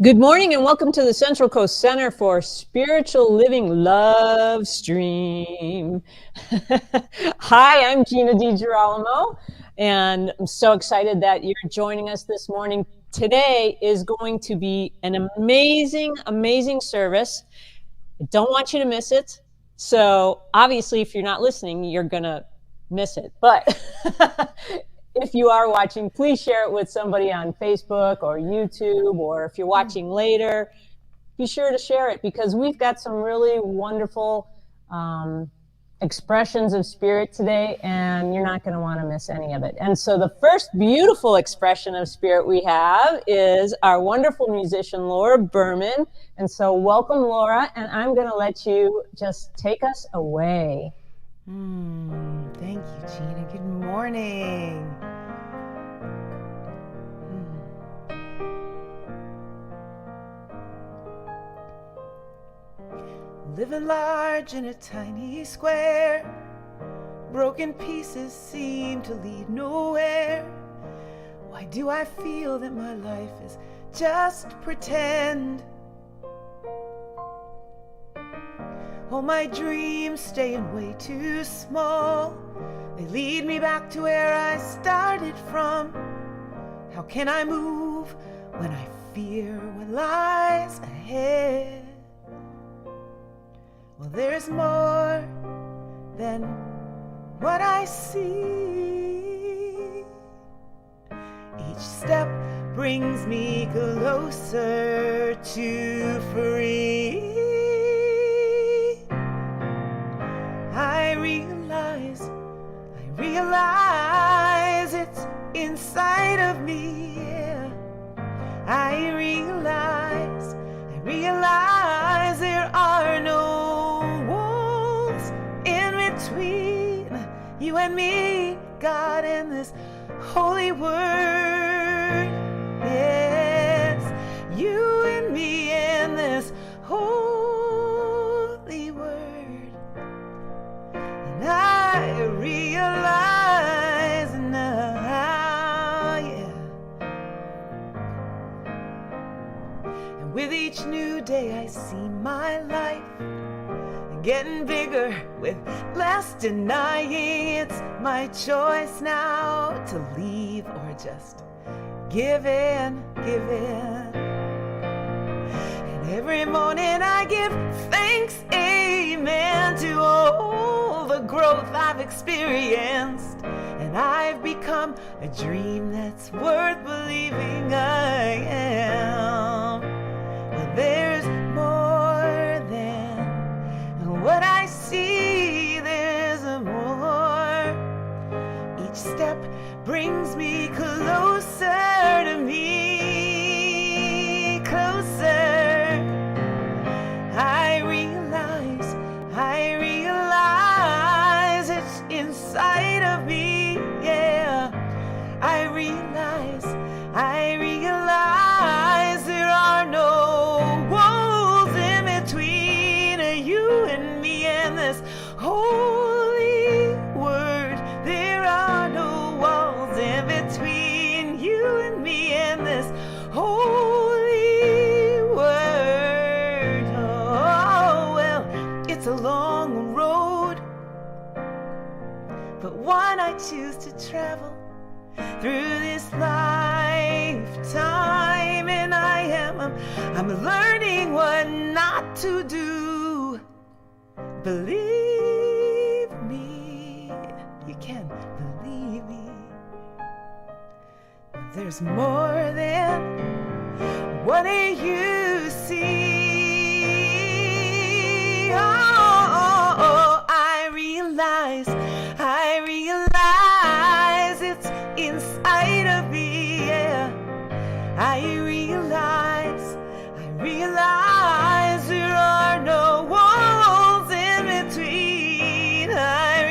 Good morning and welcome to the Central Coast Center for Spiritual Living Love Stream. Hi, I'm Gina DiGirolamo, and I'm so excited that you're joining us this morning. Today is going to be an amazing, amazing service. I don't want you to miss it. So obviously, if you're not listening, you're going to miss it. But if you are watching, please share it with somebody on Facebook or YouTube, or if you're watching later, be sure to share it because we've got some really wonderful expressions of spirit today, and you're not going to want to miss any of it. And so the first beautiful expression of spirit we have is our wonderful musician, Laura Berman. And so welcome, Laura, and I'm going to let you just take us away. Thank you, Gina. Good morning. Living large in a tiny square, broken pieces seem to lead nowhere. Why do I feel that my life is just pretend? All my dreams staying way too small. They lead me back to where I started from. How can I move when I fear what lies ahead? Well, there's more than what I see. Each step brings me closer to free. I realize it's inside of me, yeah. I realize there are no walls in between you and me, God, and this holy word. Yes, you and me and this holy word. And I realize now, yeah. And with each new day I see my life getting bigger with less denying. It's my choice now to leave or just give in. And every morning I give thanks, amen, to all the growth I've experienced. And I've become a dream that's worth believing I am. But there's more than what I see, there's more. Each step brings me closer to me, closer. I realize it's inside of me, yeah. I realize there are no walls in between you and me and this holy word. There are no walls in between you and me and this holy word. Oh, well, it's a long road, but one I choose to travel through this lifetime. And I'm learning what not to do. Believe me, you can believe me. There's more than what you see. Oh, I realize it's inside of me, yeah. I realize there are no walls in between. I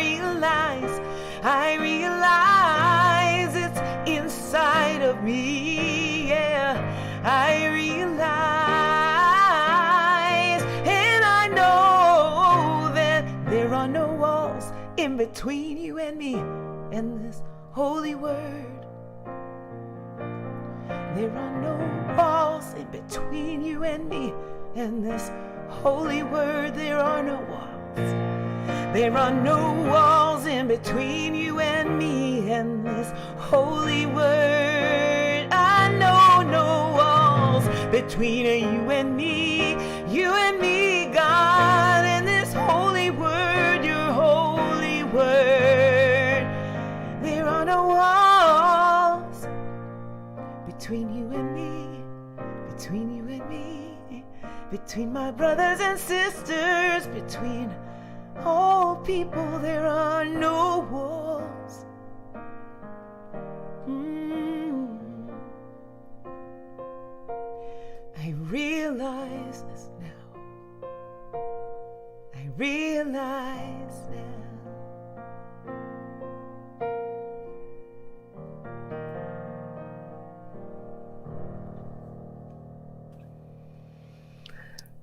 realize it's inside of me, yeah. I realize, and I know that there are no walls in between you and me and this holy word. There are no walls in between you and me and this holy word. There are no walls. There are no walls in between you and me and this holy word. I know no walls between you and me, God, and this holy word, your holy word. There are no walls between you and me, between you and me, between my brothers and sisters, between all people. There are no walls. I realize this now. I realize now.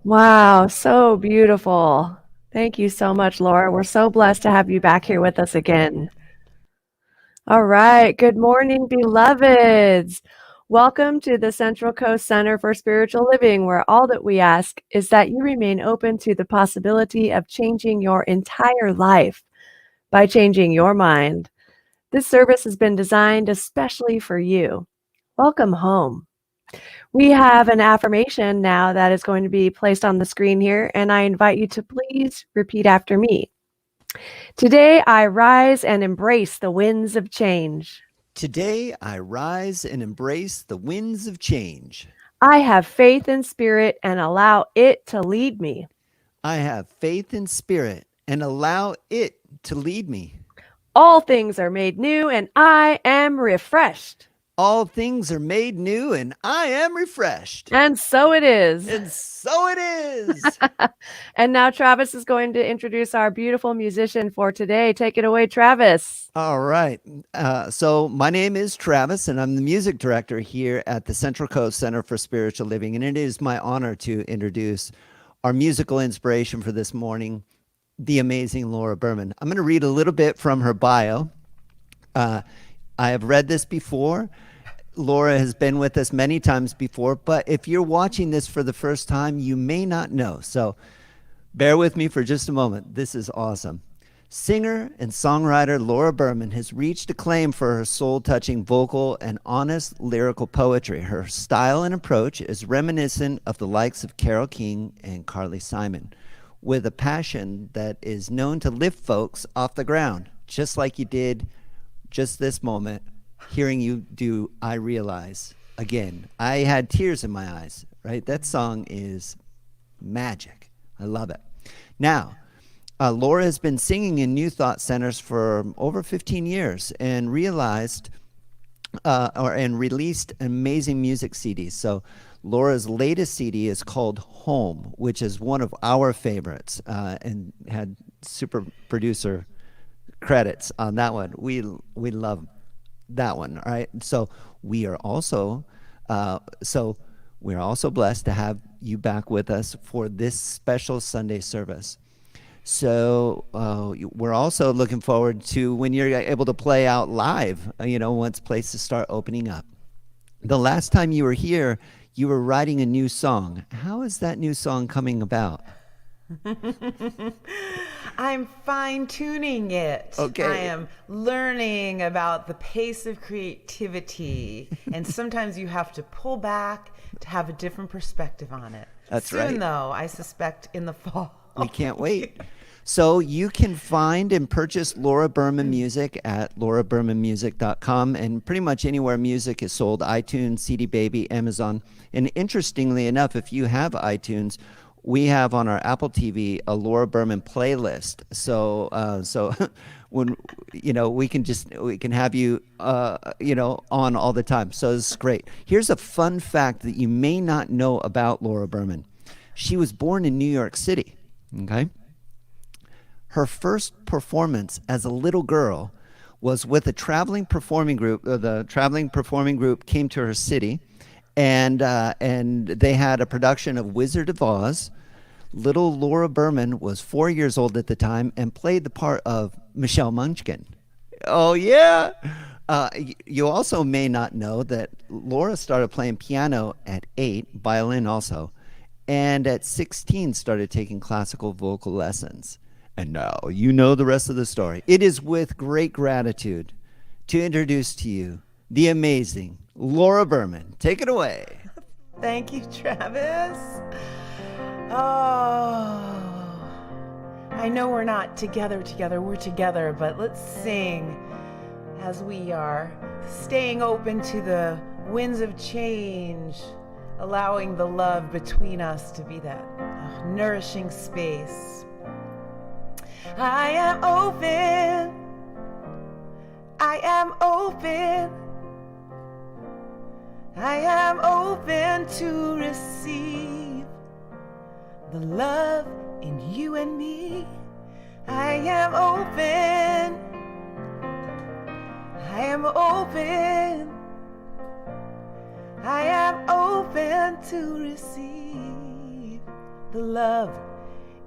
Wow, so beautiful. Thank you so much, Laura. We're so blessed to have you back here with us again. All right. Good morning, beloveds. Welcome to the Central Coast Center for Spiritual Living, where all that we ask is that you remain open to the possibility of changing your entire life by changing your mind. This service has been designed especially for you. Welcome home. We have an affirmation now that is going to be placed on the screen here, and I invite you to please repeat after me. Today, I rise and embrace the winds of change. Today, I rise and embrace the winds of change. I have faith in spirit and allow it to lead me. I have faith in spirit and allow it to lead me. All things are made new and I am refreshed. All things are made new and I am refreshed. And so it is. And so it is. And now Travis is going to introduce our beautiful musician for today. Take it away, Travis. All right. So my name is Travis, and I'm the music director here at the Central Coast Center for Spiritual Living. And it is my honor to introduce our musical inspiration for this morning, the amazing Laura Berman. I'm going to read a little bit from her bio. I have read this before. Laura has been with us many times before, but if you're watching this for the first time, you may not know. So bear with me for just a moment. This is awesome. Singer and songwriter Laura Berman has reached acclaim for her soul-touching vocal and honest lyrical poetry. Her style and approach is reminiscent of the likes of Carole King and Carly Simon, with a passion that is known to lift folks off the ground, just like you did just this moment, hearing you do I Realize. Again, I had tears in my eyes, right? That song is magic. I love it. Now, Laura has been singing in New Thought Centers for over 15 years and released amazing music CDs. So Laura's latest CD is called Home, which is one of our favorites, and had super producer credits on that one. We love that one. All right. So we're also blessed to have you back with us for this special Sunday service. So we're also looking forward to when you're able to play out live, once places start opening up. The last time you were here, you were writing a new song. How is that new song coming about? I'm fine-tuning it. Okay. I am learning about the pace of creativity, and sometimes you have to pull back to have a different perspective on it. That's Soon, right. though, I suspect in the fall. We can't wait. So you can find and purchase Laura Berman music at laurabermanmusic.com, and pretty much anywhere music is sold, iTunes, CD Baby, Amazon. And interestingly enough, if you have iTunes, we have on our Apple TV a Laura Berman playlist. So when we can have you on all the time. So it's great. Here's a fun fact that you may not know about Laura Berman. She was born in New York City. Okay. Her first performance as a little girl was with a traveling performing group. The traveling performing group came to her city, and they had a production of Wizard of Oz. Little Laura Berman was 4 years old at the time and played the part of Michelle Munchkin. Oh yeah, You also may not know that Laura started playing piano at 8, violin also, and at 16 started taking classical vocal lessons. And now you know the rest of the story. It is with great gratitude to introduce to you the amazing Laura Berman. Take it away. Thank you, Travis. Oh, I know we're not together, we're together, but let's sing as we are staying open to the winds of change, allowing the love between us to be that nourishing space. I am open. I am open. I am open to receive the love in you and me. I am open. I am open. I am open to receive the love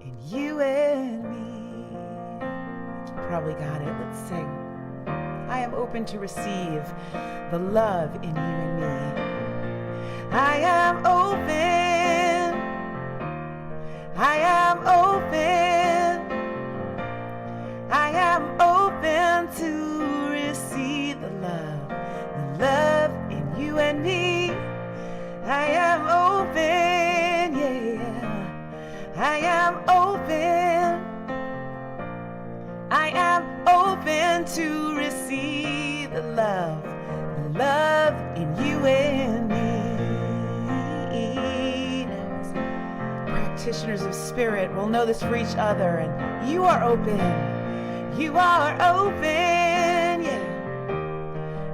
in you and me. You probably got it. Let's sing. I am open to receive the love in you and me. I am open. I am open. I am open to receive the love in you and me. I am open, yeah. I am open. I am open to receive the love in you and me. Now, as practitioners of spirit, we'll know this for each other. And you are open. You are open, yeah.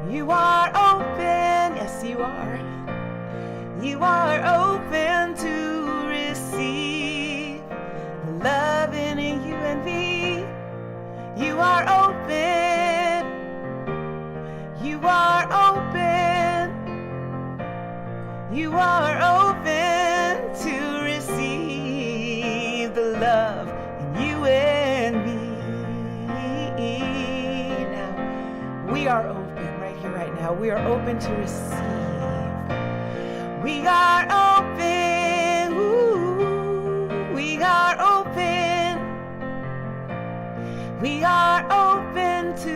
You are open, yes, you are. You are open to receive the love in you and me. You are open. You are open. You are open to receive the love in you and me. Now, we are open right here, right now. We are open to receive. We are open. Ooh, we are open. We are open to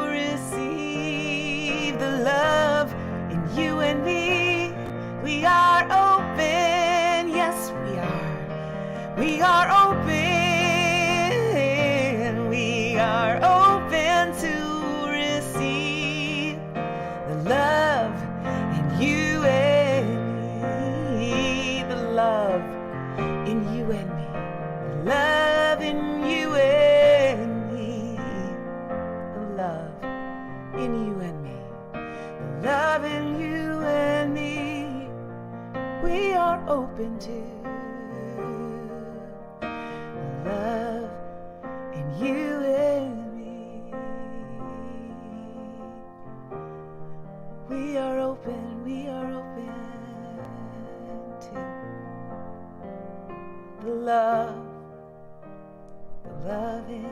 receive the love in you and me. We are open, yes we are. We are open. We are open to receive the love in you and me. The love in you and me. The love in you and me. Love in you and me, love in you and me, we are open to love in you and me. We are open to the love in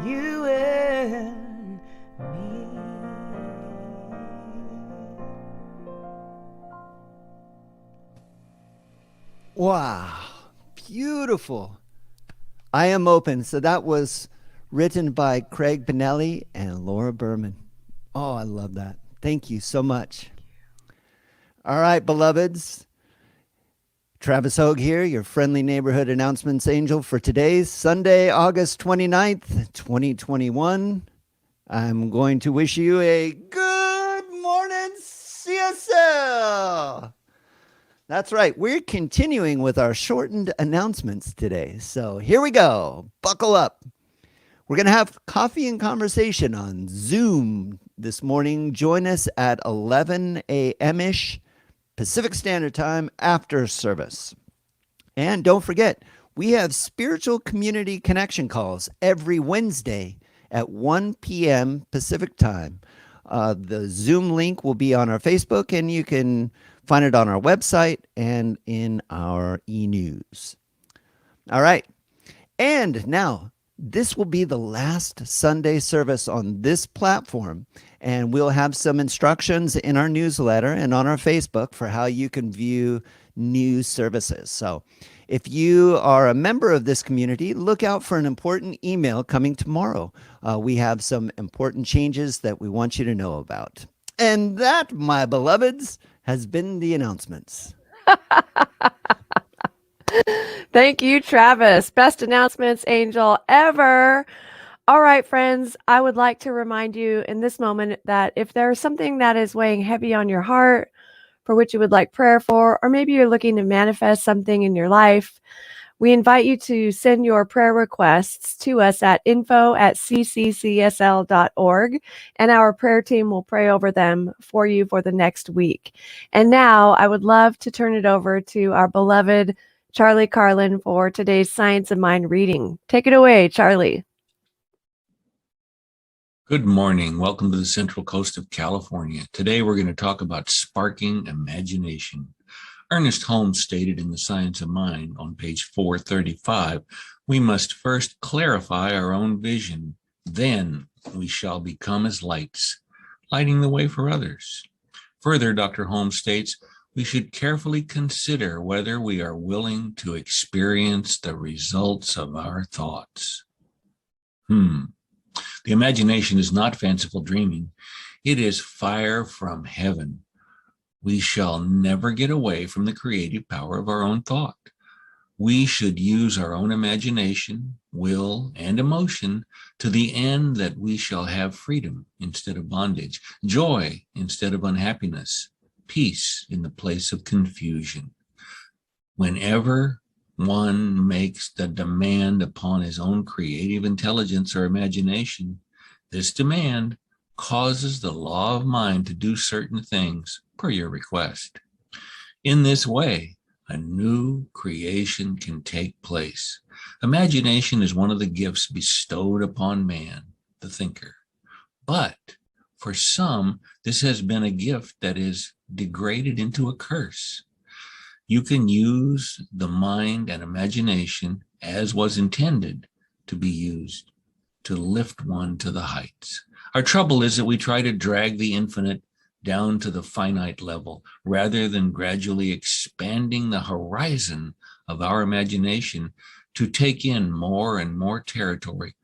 you and me. Wow, beautiful. I am open. So that was written by Craig Benelli and Laura Berman. Oh, I love that. Thank you so much. All right, beloveds. Travis Hogue here, your friendly neighborhood announcements angel for today's Sunday, August 29th, 2021. I'm going to wish you a good morning, CSL. That's right. We're continuing with our shortened announcements today. So here we go. Buckle up. We're going to have coffee and conversation on Zoom this morning. Join us at 11 a.m.-ish Pacific Standard Time after service. And don't forget, we have spiritual community connection calls every Wednesday at 1 p.m. Pacific Time. The Zoom link will be on our Facebook, and you can find it on our website and in our e-news. All right. And now, This will be the last Sunday service on this platform, and we'll have some instructions in our newsletter and on our Facebook for how you can view new services. So if you are a member of this community, look out for an important email coming tomorrow. We have some important changes that we want you to know about. And that, my beloveds, has been the announcements. Thank you, Travis. Best announcements, Angel, ever. All right, friends, I would like to remind you in this moment that if there is something that is weighing heavy on your heart, for which you would like prayer for, or maybe you're looking to manifest something in your life, we invite you to send your prayer requests to us at info@cccsl.org, and our prayer team will pray over them for you for the next week. And now I would love to turn it over to our beloved Charlie Carlin for today's Science of Mind reading. Take it away, Charlie. Good morning. Welcome to the Central Coast of California. Today we're going to talk about sparking imagination. Ernest Holmes stated in The Science of Mind on page 435, we must first clarify our own vision. Then we shall become as lights, lighting the way for others. Further, Dr. Holmes states, we should carefully consider whether we are willing to experience the results of our thoughts. The imagination is not fanciful dreaming. It is fire from heaven. We shall never get away from the creative power of our own thought. We should use our own imagination, will, and emotion to the end that we shall have freedom instead of bondage, joy instead of unhappiness, peace in the place of confusion. Whenever one makes the demand upon his own creative intelligence or imagination, this demand causes the law of mind to do certain things per your request. In this way, a new creation can take place. Imagination is one of the gifts bestowed upon man, the thinker. But for some, this has been a gift that is degraded into a curse. You can use the mind and imagination as was intended to be used to lift one to the heights. Our trouble is that we try to drag the infinite down to the finite level rather than gradually expanding the horizon of our imagination to take in more and more territory,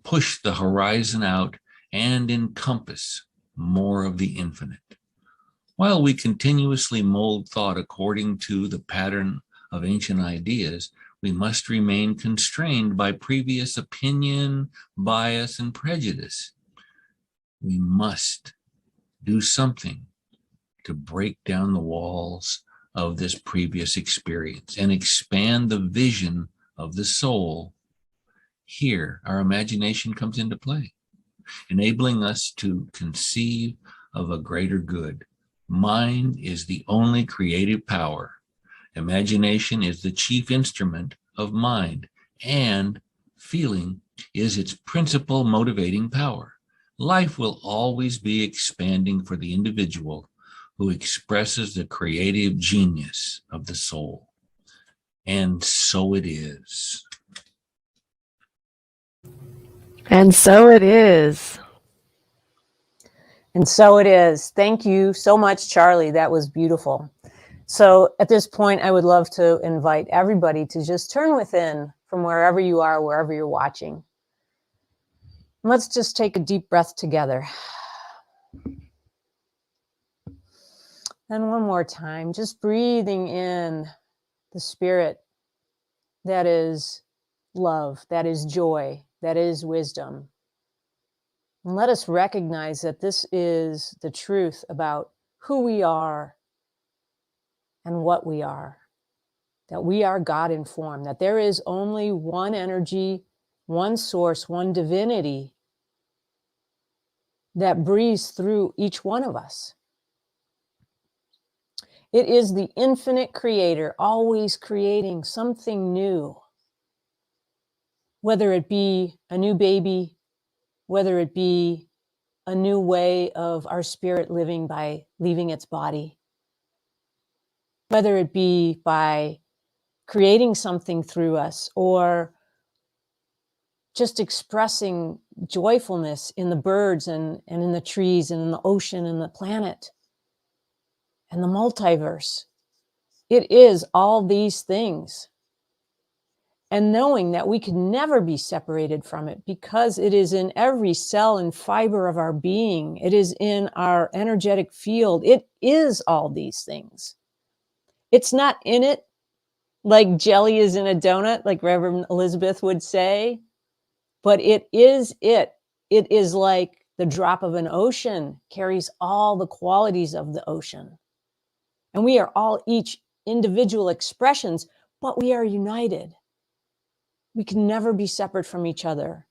push the horizon out, and encompass more of the infinite. While we continuously mold thought according to the pattern of ancient ideas, we must remain constrained by previous opinion, bias, and prejudice. We must do something to break down the walls of this previous experience and expand the vision of the soul. Here, our imagination comes into play, enabling us to conceive of a greater good. Mind is the only creative power. Imagination is the chief instrument of mind, and feeling is its principal motivating power. Life will always be expanding for the individual who expresses the creative genius of the soul. And so it is. And so it is. And so it is. Thank you so much, Charlie. That was beautiful. So at this point, I would love to invite everybody to just turn within from wherever you are, wherever you're watching. Let's just take a deep breath together. And one more time, just breathing in the spirit that is love, that is joy, that is wisdom. And let us recognize that this is the truth about who we are and what we are, that we are God in form, that there is only one energy, one source, one divinity that breathes through each one of us. It is the infinite creator, always creating something new, whether it be a new baby, whether it be a new way of our spirit living by leaving its body, whether it be by creating something through us or just expressing joyfulness in the birds and in the trees and in the ocean and the planet and the multiverse. It is all these things. And knowing that we could never be separated from it because it is in every cell and fiber of our being. It is in our energetic field. It is all these things. It's not in it like jelly is in a donut, like Reverend Elizabeth would say, but it is it. It is like the drop of an ocean carries all the qualities of the ocean. And we are all each individual expressions, but we are united. We can never be separate from each other.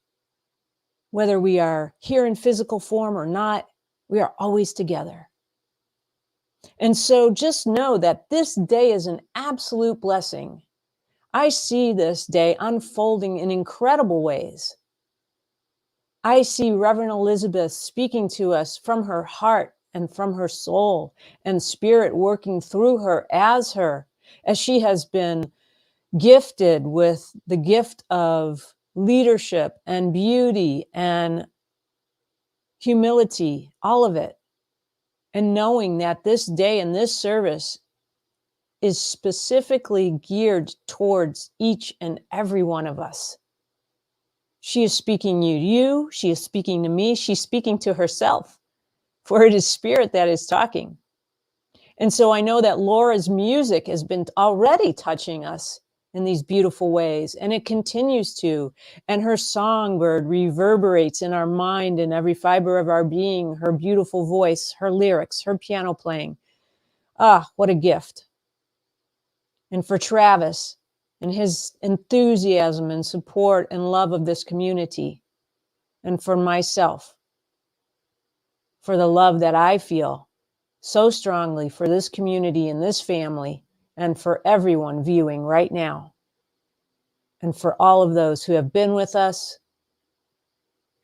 Whether we are here in physical form or not, we are always together. And so just know that this day is an absolute blessing. I see this day unfolding in incredible ways. I see Reverend Elizabeth speaking to us from her heart and from her soul, and spirit working through her as she has been gifted with the gift of leadership and beauty and humility, all of it. And knowing that this day and this service is specifically geared towards each and every one of us. She is speaking to you, she is speaking to me, she's speaking to herself, for it is spirit that is talking. And so I know that Laura's music has been already touching us in these beautiful ways, and it continues to. And her songbird reverberates in our mind and every fiber of our being, her beautiful voice, her lyrics, her piano playing. Ah, what a gift. And for Travis and his enthusiasm and support and love of this community, and for myself, for the love that I feel so strongly for this community and this family, and for everyone viewing right now, and for all of those who have been with us,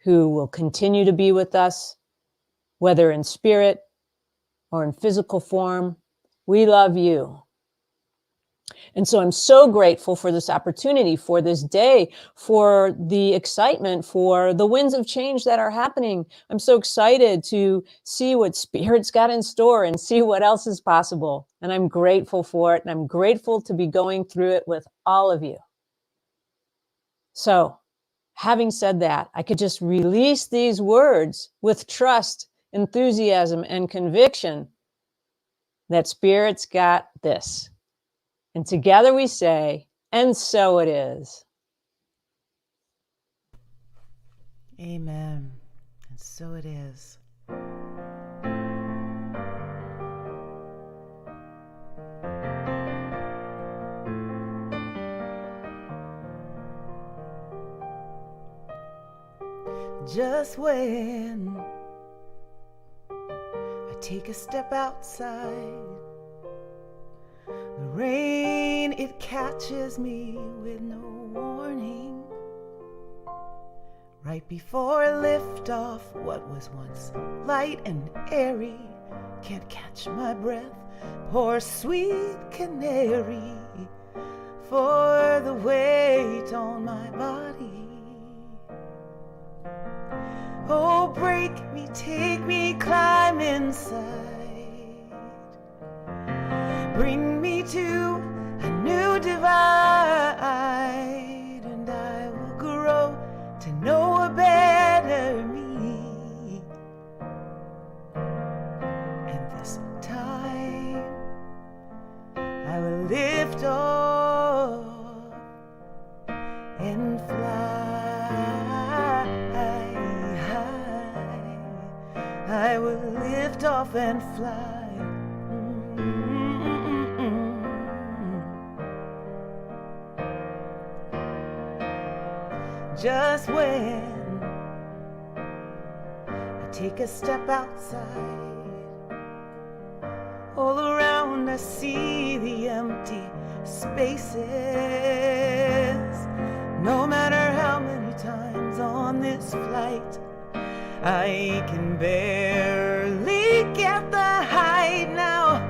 who will continue to be with us, whether in spirit or in physical form. We love you. And so I'm so grateful for this opportunity, for this day, for the excitement, for the winds of change that are happening. I'm so excited to see what Spirit's got in store and see what else is possible. And I'm grateful for it. And I'm grateful to be going through it with all of you. So having said that, I could just release these words with trust, enthusiasm, and conviction that Spirit's got this. And together we say, and so it is. Amen. And so it is. Just when I take a step outside, the rain, it catches me with no warning. Right before liftoff, what was once light and airy can't catch my breath. Poor sweet canary, for the weight on my body. Oh, break me, take me, climb inside. Bring me to a new divide, and I will grow to know a better me. And this time I will lift off and fly high. I will lift off and fly. Just when I take a step outside, all around I see the empty spaces. No matter how many times on this flight I can barely get the height now.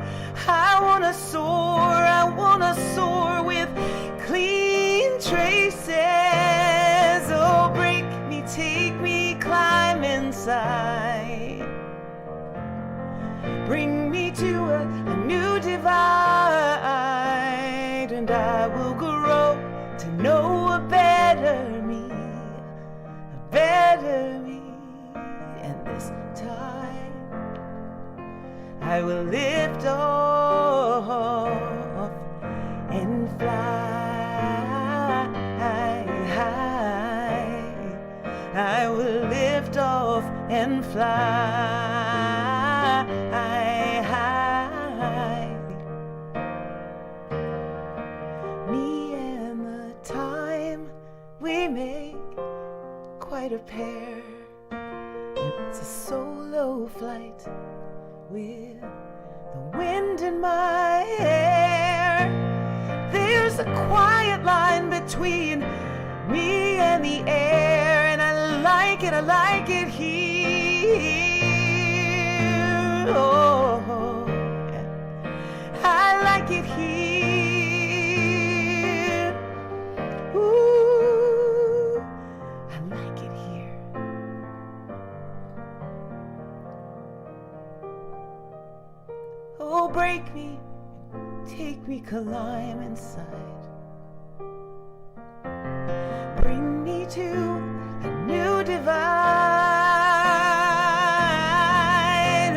I wanna soar with clean traces. Oh, this time I will lift off and fly high. I will lift off and fly high. Me and the time we make quite a pair. It's a solo flight with the wind in my hair. There's a quiet line between me and the air, and I like it here. Oh, I like it here. Ooh, I like it here. Oh, break me, take me climb inside. Bring me to a new divide.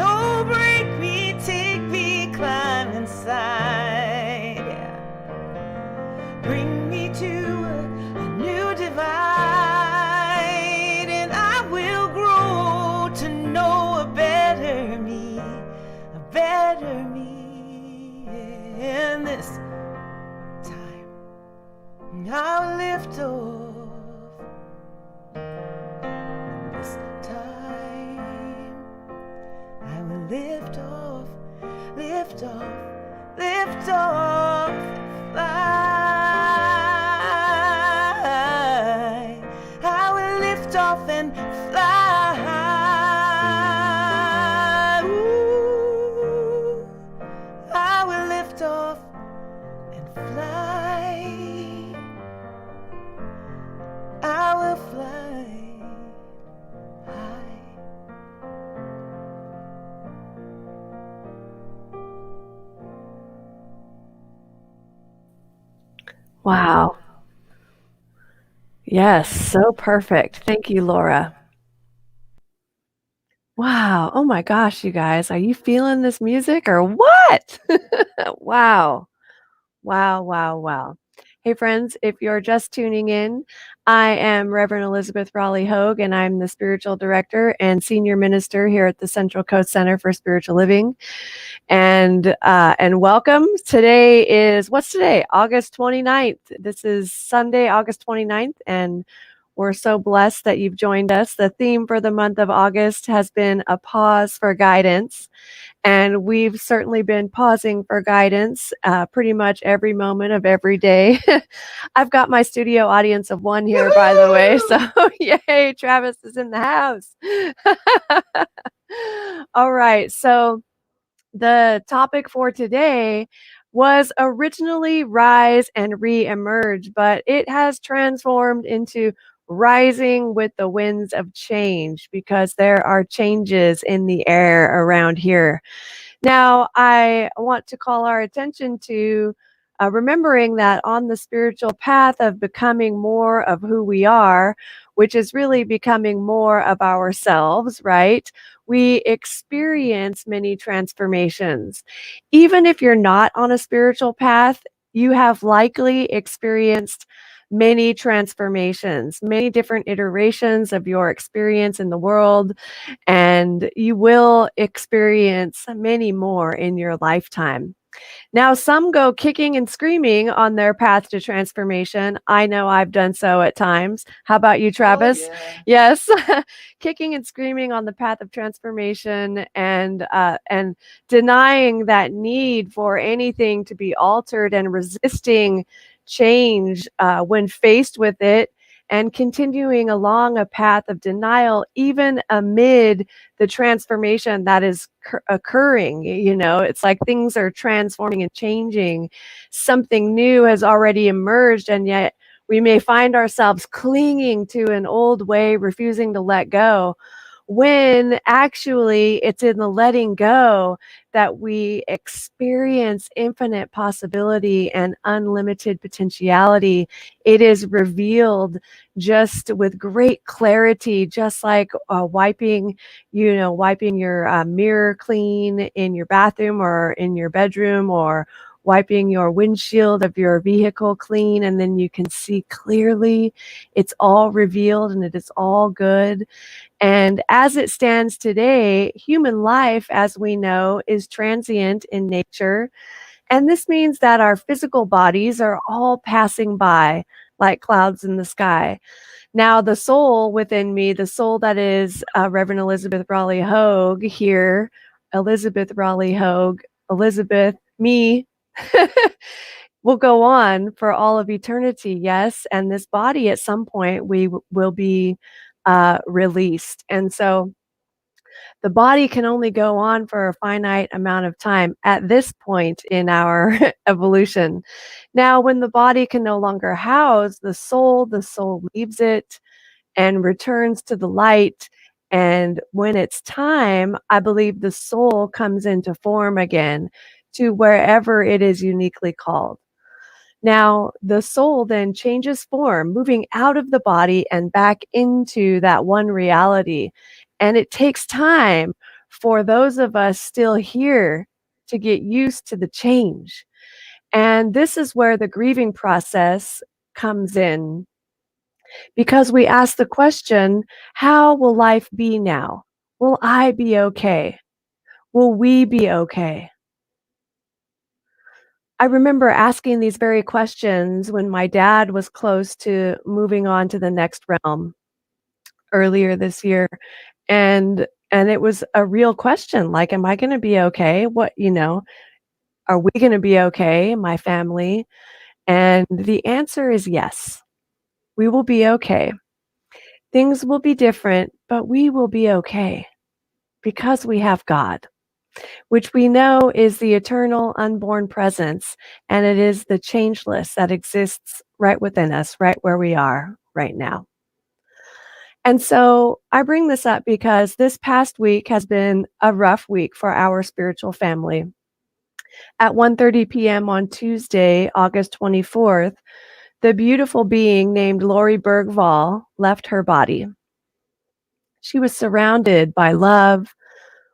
Oh, break me, take me climb inside. Yeah. Bring me to a new divide, and I will grow to know a better me, a better me. And this time I'll lift off. This time I will lift off, lift off, lift off and fly. I will lift off and fly. Ooh, I will lift off and fly. I will fly high. Wow. Yes, so perfect. Thank you, Laura. Wow. Oh my gosh, you guys, are you feeling this music or what? Wow. Wow, wow, wow. Hey, friends, if you're just tuning in, I am Reverend Elizabeth Rowley-Hogue, and I'm the spiritual director and senior minister here at the Central Coast Center for Spiritual Living. And welcome. Today is, what's today? August 29th. This is Sunday, August 29th, and we're so blessed that you've joined us. The theme for the month of August has been a pause for guidance. And we've certainly been pausing for guidance pretty much every moment of every day. I've got my studio audience of one here, by the way. So yay, Travis is in the house. All right. So the topic for today was originally rise and re-emerge, but it has transformed into rising with the winds of change because there are changes in the air around here. Now, I want to call our attention to remembering that on the spiritual path of becoming more of who we are, which is really becoming more of ourselves, right? We experience many transformations. Even if you're not on a spiritual path, you have likely experienced many transformations, many different iterations of your experience in the world, and you will experience many more in your lifetime. Now, some go kicking and screaming on their path to transformation. I know I've done so at times. How about you, Travis? Oh, yeah. Yes, kicking and screaming on the path of transformation and denying that need for anything to be altered and resisting change when faced with it, and continuing along a path of denial, even amid the transformation that is occurring. You know, it's like things are transforming and changing. Something new has already emerged, and yet we may find ourselves clinging to an old way, refusing to let go. when actually it's in the letting go that we experience infinite possibility and unlimited potentiality. It is revealed just with great clarity, just like wiping your mirror clean in your bathroom or in your bedroom, or wiping your windshield of your vehicle clean, and then you can see clearly. It's all revealed and it is all good. And as it stands today, human life, as we know, is transient in nature. And this means that our physical bodies are all passing by like clouds in the sky. Now, the soul within me, the soul that is Reverend Elizabeth Rowley-Hogue here, Elizabeth Rowley-Hogue, Elizabeth, me, will go on for all of eternity, yes. And this body, at some point, we will be released. And so the body can only go on for a finite amount of time at this point in our evolution. Now, when the body can no longer house the soul leaves it and returns to the light. And when it's time, I believe the soul comes into form again to wherever it is uniquely called. Now, the soul then changes form, moving out of the body and back into that one reality. And it takes time for those of us still here to get used to the change. And this is where the grieving process comes in, because we ask the question, how will life be now? Will I be okay? Will we be okay? I remember asking these very questions when my dad was close to moving on to the next realm earlier this year. And it was a real question, like, am I going to be okay? Are we going to be okay, my family? And the answer is yes. We will be okay. Things will be different, but we will be okay because we have God, which we know is the eternal unborn presence, and it is the changeless that exists right within us, right where we are right now. And so I bring this up because this past week has been a rough week for our spiritual family. At 1:30 p.m. on Tuesday, August 24th, the beautiful being named Lori Bergvall left her body. She was surrounded by love,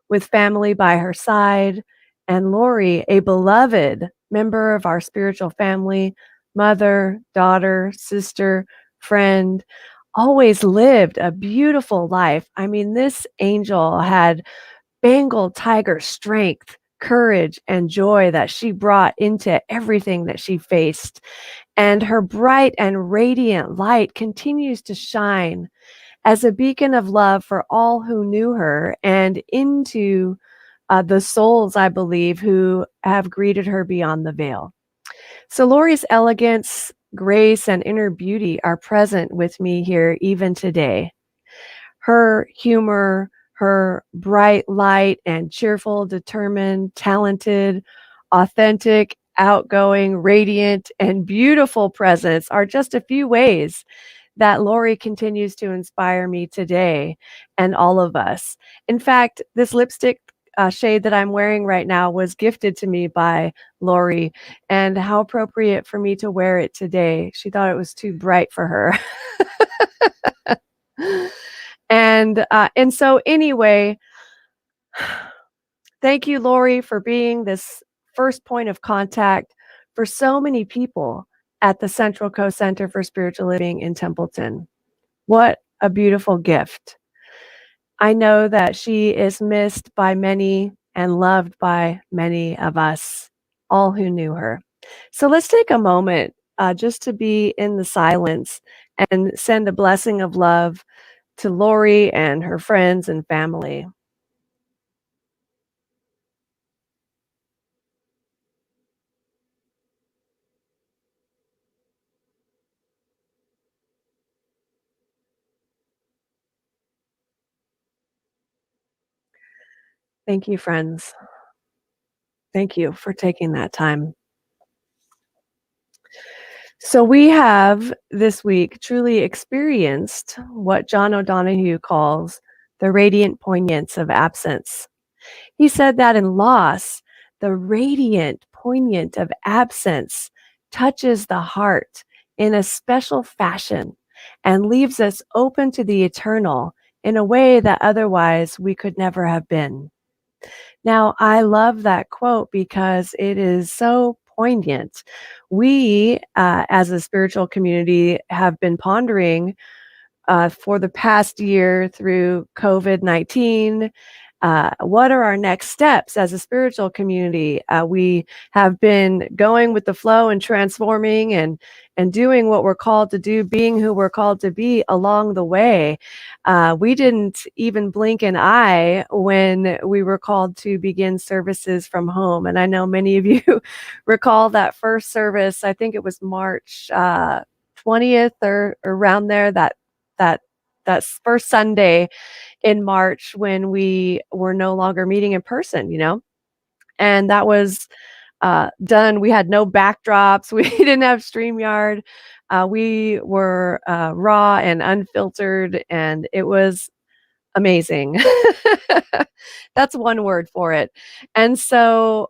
with family by her side, and Lori, a beloved member of our spiritual family, mother, daughter, sister, friend, always lived a beautiful life. I mean, this angel had Bengal tiger strength, courage, and joy that she brought into everything that she faced. And her bright and radiant light continues to shine as a beacon of love for all who knew her, and into the souls, I believe, who have greeted her beyond the veil. So Lori's elegance, grace, and inner beauty are present with me here even today. Her humor, her bright light and cheerful, determined, talented, authentic, outgoing, radiant, and beautiful presence are just a few ways that Lori continues to inspire me today and all of us. In fact, this lipstick shade that I'm wearing right now was gifted to me by Lori, and how appropriate for me to wear it today. She thought it was too bright for her. And so anyway, thank you, Lori, for being this first point of contact for so many people at the Central Coast Center for Spiritual Living in Templeton. What a beautiful gift. I know that she is missed by many and loved by many of us, all who knew her. So let's take a moment just to be in the silence and send a blessing of love to Lori and her friends and family. Thank you, friends. Thank you for taking that time. So we have this week truly experienced what John O'Donohue calls the radiant poignance of absence. He said that in loss, the radiant poignant of absence touches the heart in a special fashion and leaves us open to the eternal in a way that otherwise we could never have been. Now, I love that quote because it is so poignant. We, as a spiritual community, have been pondering for the past year through COVID-19. What are our next steps as a spiritual community? We have been going with the flow and transforming and doing what we're called to do, being who we're called to be along the way. We didn't even blink an eye when we were called to begin services from home. And I know many of you recall that first service. I think it was March 20th or around there, that first Sunday in March when we were no longer meeting in person, and that was done. We had no backdrops. We didn't have StreamYard. We were raw and unfiltered, and it was amazing. That's one word for it. And so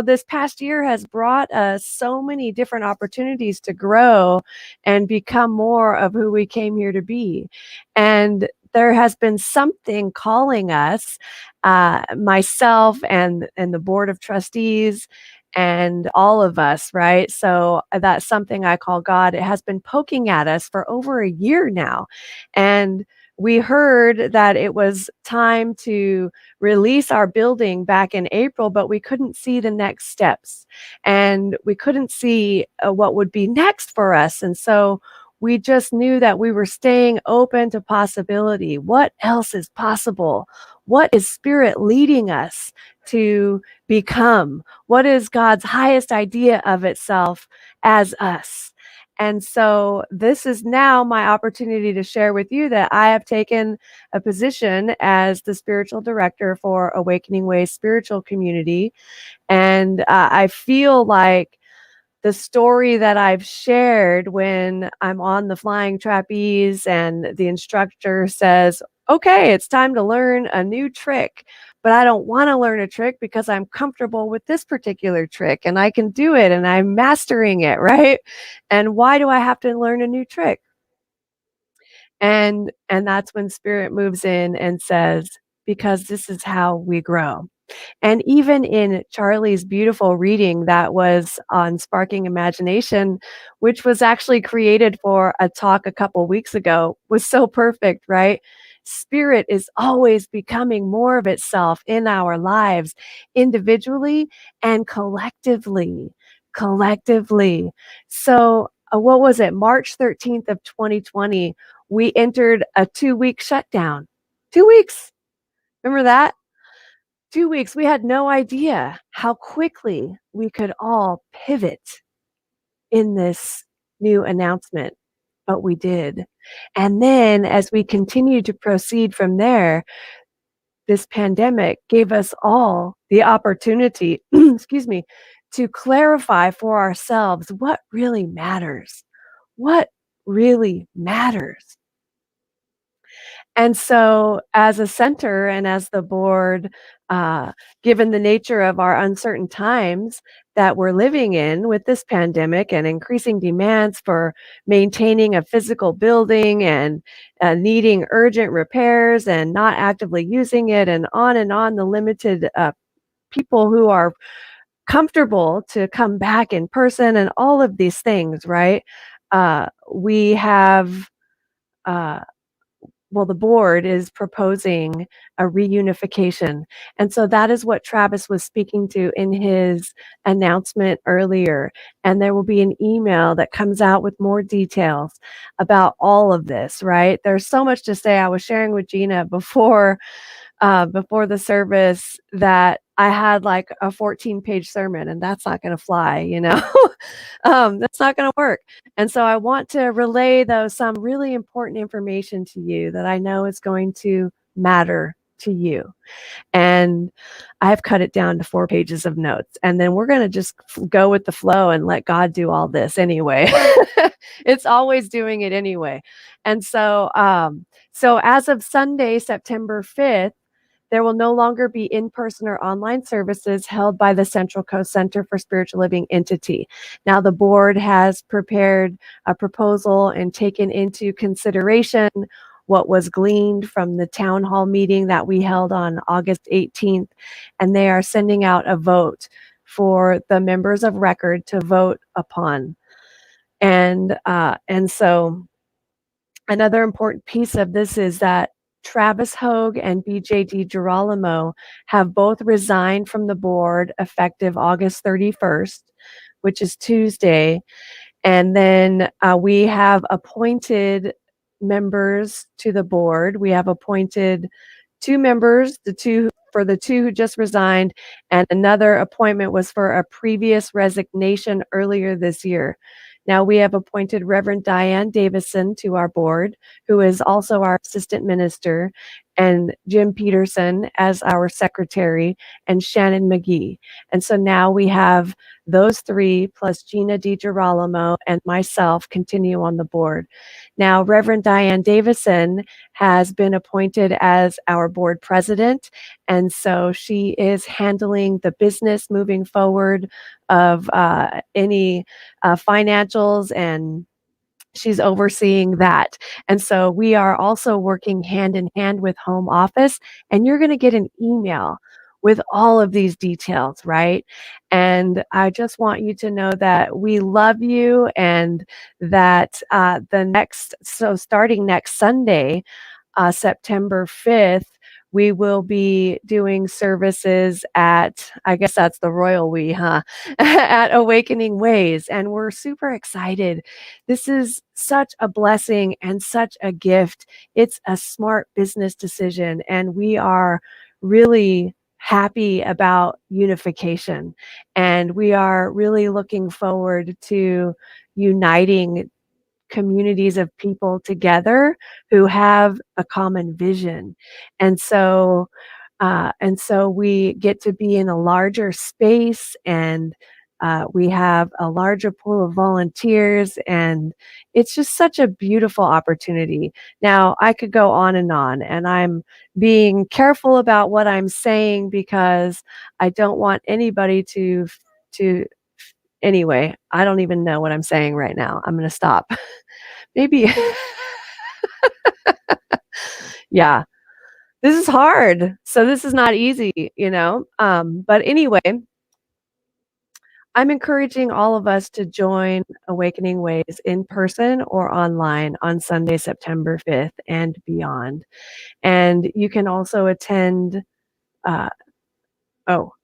this past year has brought us so many different opportunities to grow and become more of who we came here to be. And there has been something calling us, myself and the board of trustees and all of us, right? So that's something I call God. It has been poking at us for over a year now. And we heard that it was time to release our building back in April, but we couldn't see the next steps and we couldn't see what would be next for us. And so we just knew that we were staying open to possibility. What else is possible? What is Spirit leading us to become? What is God's highest idea of itself as us? And so this is now my opportunity to share with you that I have taken a position as the spiritual director for Awakening Way Spiritual Community. And I feel like the story that I've shared when I'm on the flying trapeze and the instructor says, okay, it's time to learn a new trick, but I don't want to learn a trick because I'm comfortable with this particular trick and I can do it and I'm mastering it, right? And why do I have to learn a new trick? And that's when Spirit moves in and says, because this is how we grow. And even in Charlie's beautiful reading that was on Sparking Imagination, which was actually created for a talk a couple weeks ago, was so perfect, right? Spirit is always becoming more of itself in our lives, individually and collectively. So what was it? March 13th of 2020, we entered a 2-week shutdown. 2 weeks. Remember that? 2 weeks, we had no idea how quickly we could all pivot in this new announcement, but we did. And then as we continued to proceed from there, this pandemic gave us all the opportunity, excuse me, to clarify for ourselves what really matters. What really matters? And so as a center and as the board, given the nature of our uncertain times that we're living in with this pandemic and increasing demands for maintaining a physical building and needing urgent repairs and not actively using it and on the limited people who are comfortable to come back in person and all of these things, right? We have the board is proposing a reunification. And so that is what Travis was speaking to in his announcement earlier. And there will be an email that comes out with more details about all of this, right? There's so much to say. I was sharing with Gina before the service that I had like a 14-page sermon, and that's not going to fly, that's not going to work. And so I want to relay some really important information to you that I know is going to matter to you. And I've cut it down to 4 pages of notes. And then we're going to just go with the flow and let God do all this anyway. It's always doing it anyway. And so, so as of Sunday, September 5th, there will no longer be in-person or online services held by the Central Coast Center for Spiritual Living entity. Now, the board has prepared a proposal and taken into consideration what was gleaned from the town hall meeting that we held on August 18th, and they are sending out a vote for the members of record to vote upon. And so another important piece of this is that Rowley-Hogue and BJ DiGirolamo have both resigned from the board effective August 31st, which is Tuesday. And then we have appointed members to the board. We have appointed 2 members, the two who just resigned, and another appointment was for a previous resignation earlier this year. Now we have appointed Reverend Diane Davison to our board, who is also our assistant minister, and Jim Peterson as our secretary, and Shannon McGee. And so now we have those 3 plus Gina DiGirolamo and myself continue on the board. Now, Reverend Diane Davison has been appointed as our board president, and so she is handling the business moving forward of any financials, and she's overseeing that. And so we are also working hand in hand with home office, and you're going to get an email with all of these details, right? And I just want you to know that we love you, and that starting next Sunday, September 5th, we will be doing services at, I guess that's the royal we, huh? At Awakening Ways. And we're super excited. This is such a blessing and such a gift. It's a smart business decision. And we are really happy about unification. And we are really looking forward to uniting communities of people together who have a common vision. And so we get to be in a larger space, and we have a larger pool of volunteers, and it's just such a beautiful opportunity. Now, I could go on, and I'm being careful about what I'm saying because I don't want anybody to anyway, I don't even know what I'm saying right now. I'm going to stop. Maybe. Yeah, this is hard. So this is not easy, but anyway, I'm encouraging all of us to join Awakening Ways in person or online on Sunday, September 5th and beyond. And you can also attend,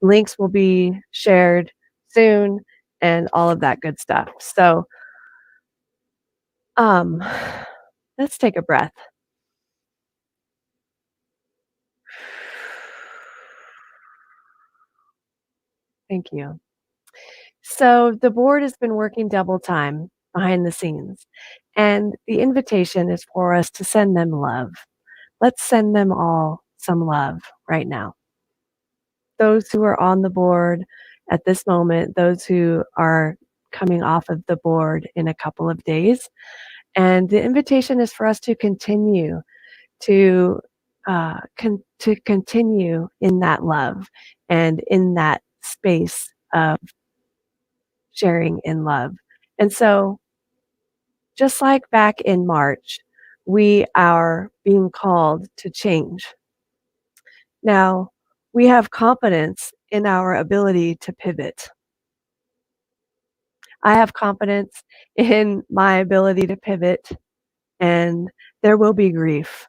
links will be shared soon and all of that good stuff. So, let's take a breath. Thank you. So the board has been working double time behind the scenes, and the invitation is for us to send them love. Let's send them all some love right now. Those who are on the board at this moment, those who are coming off of the board in a couple of days. And the invitation is for us to continue to continue in that love and in that space of sharing in love. And so, just like back in March, we are being called to change. Now, we have confidence in our ability to pivot. I have confidence in my ability to pivot, and there will be grief.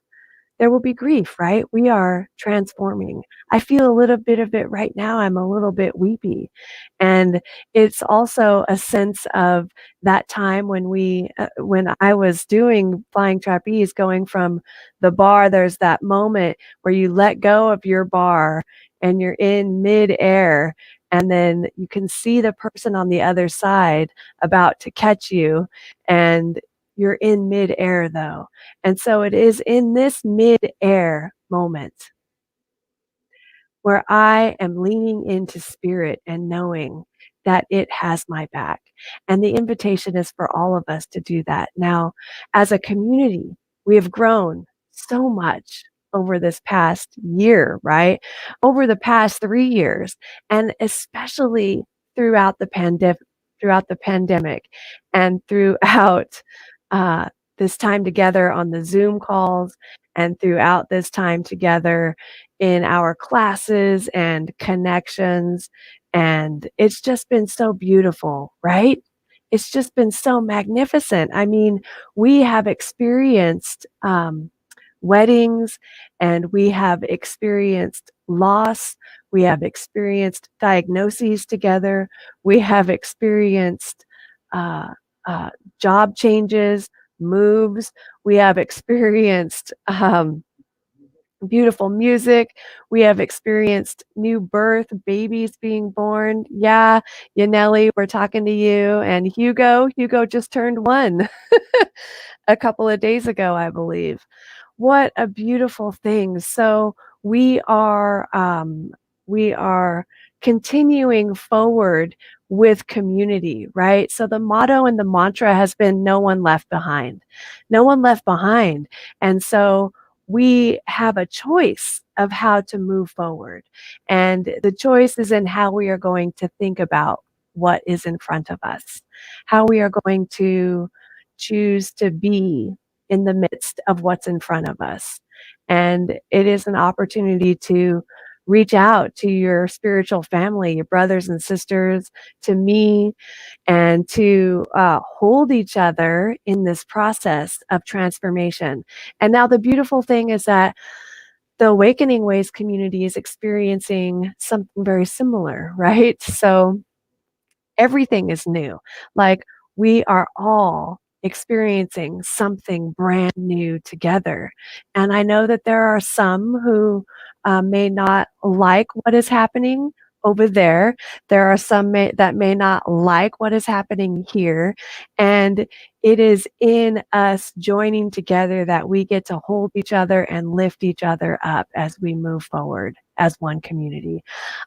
There will be grief, right? We are transforming. I feel a little bit of it right now. I'm a little bit weepy. And it's also a sense of that time when I was doing flying trapeze, going from the bar, there's that moment where you let go of your bar and you're in midair, and then you can see the person on the other side about to catch you, and you're in midair though. And so it is in this mid-air moment where I am leaning into spirit and knowing that it has my back. And the invitation is for all of us to do that. Now, as a community, we have grown so much over this past year, right? Over the past 3 years, and especially throughout the pandemic and throughout this time together on the Zoom calls and throughout this time together in our classes and connections. And it's just been so beautiful, right? It's just been so magnificent. I mean, we have experienced weddings, and we have experienced loss. We have experienced diagnoses together. We have experienced uh, job changes, moves. We have experienced beautiful music. We have experienced new birth, babies being born. Yeah, Yaneli, we're talking to you. And Hugo just turned 1 a couple of days ago, I believe. What a beautiful thing. So we are continuing forward with community, right? So the motto and the mantra has been no one left behind. No one left behind. And so we have a choice of how to move forward. And the choice is in how we are going to think about what is in front of us, how we are going to choose to be in the midst of what's in front of us. And it is an opportunity to reach out to your spiritual family, your brothers and sisters, to me, and to hold each other in this process of transformation. And now the beautiful thing is that the Awakening Ways community is experiencing something very similar, right? So everything is new. Like, we are all experiencing something brand new together. And I know that there are some who may not like what is happening over there. There are some that may not like what is happening here. And it is in us joining together that we get to hold each other and lift each other up as we move forward as one community.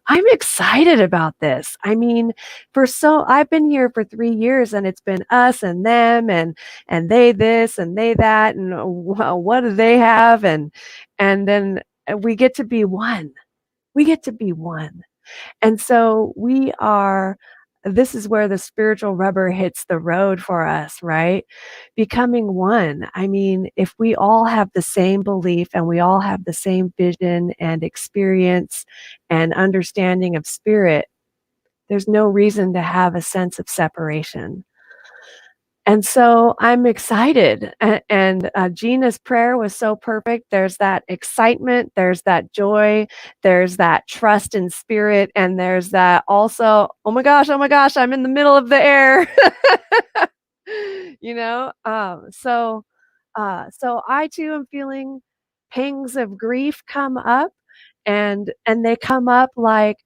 I'm excited about this. I mean, I've been here for 3 years, and it's been us and them, and they this and they that, and what do they have, and then we get to be one. We get to be one. And so this is where the spiritual rubber hits the road for us, right? Becoming one. I mean, if we all have the same belief and we all have the same vision and experience and understanding of spirit, there's no reason to have a sense of separation. And so I'm excited. And Gina's prayer was so perfect. There's that excitement, there's that joy, there's that trust in spirit, and there's that also, oh my gosh, I'm in the middle of the air. You know? So I too am feeling pangs of grief come up, and they come up like,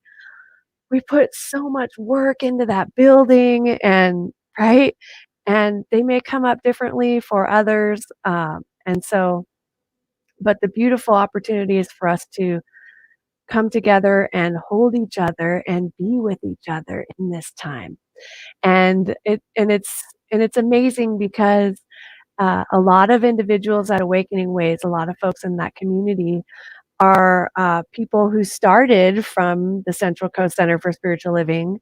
we put so much work into that building, and right? And they may come up differently for others. But the beautiful opportunity is for us to come together and hold each other and be with each other in this time. And it's amazing because a lot of individuals at Awakening Ways, a lot of folks in that community are people who started from the Central Coast Center for Spiritual Living,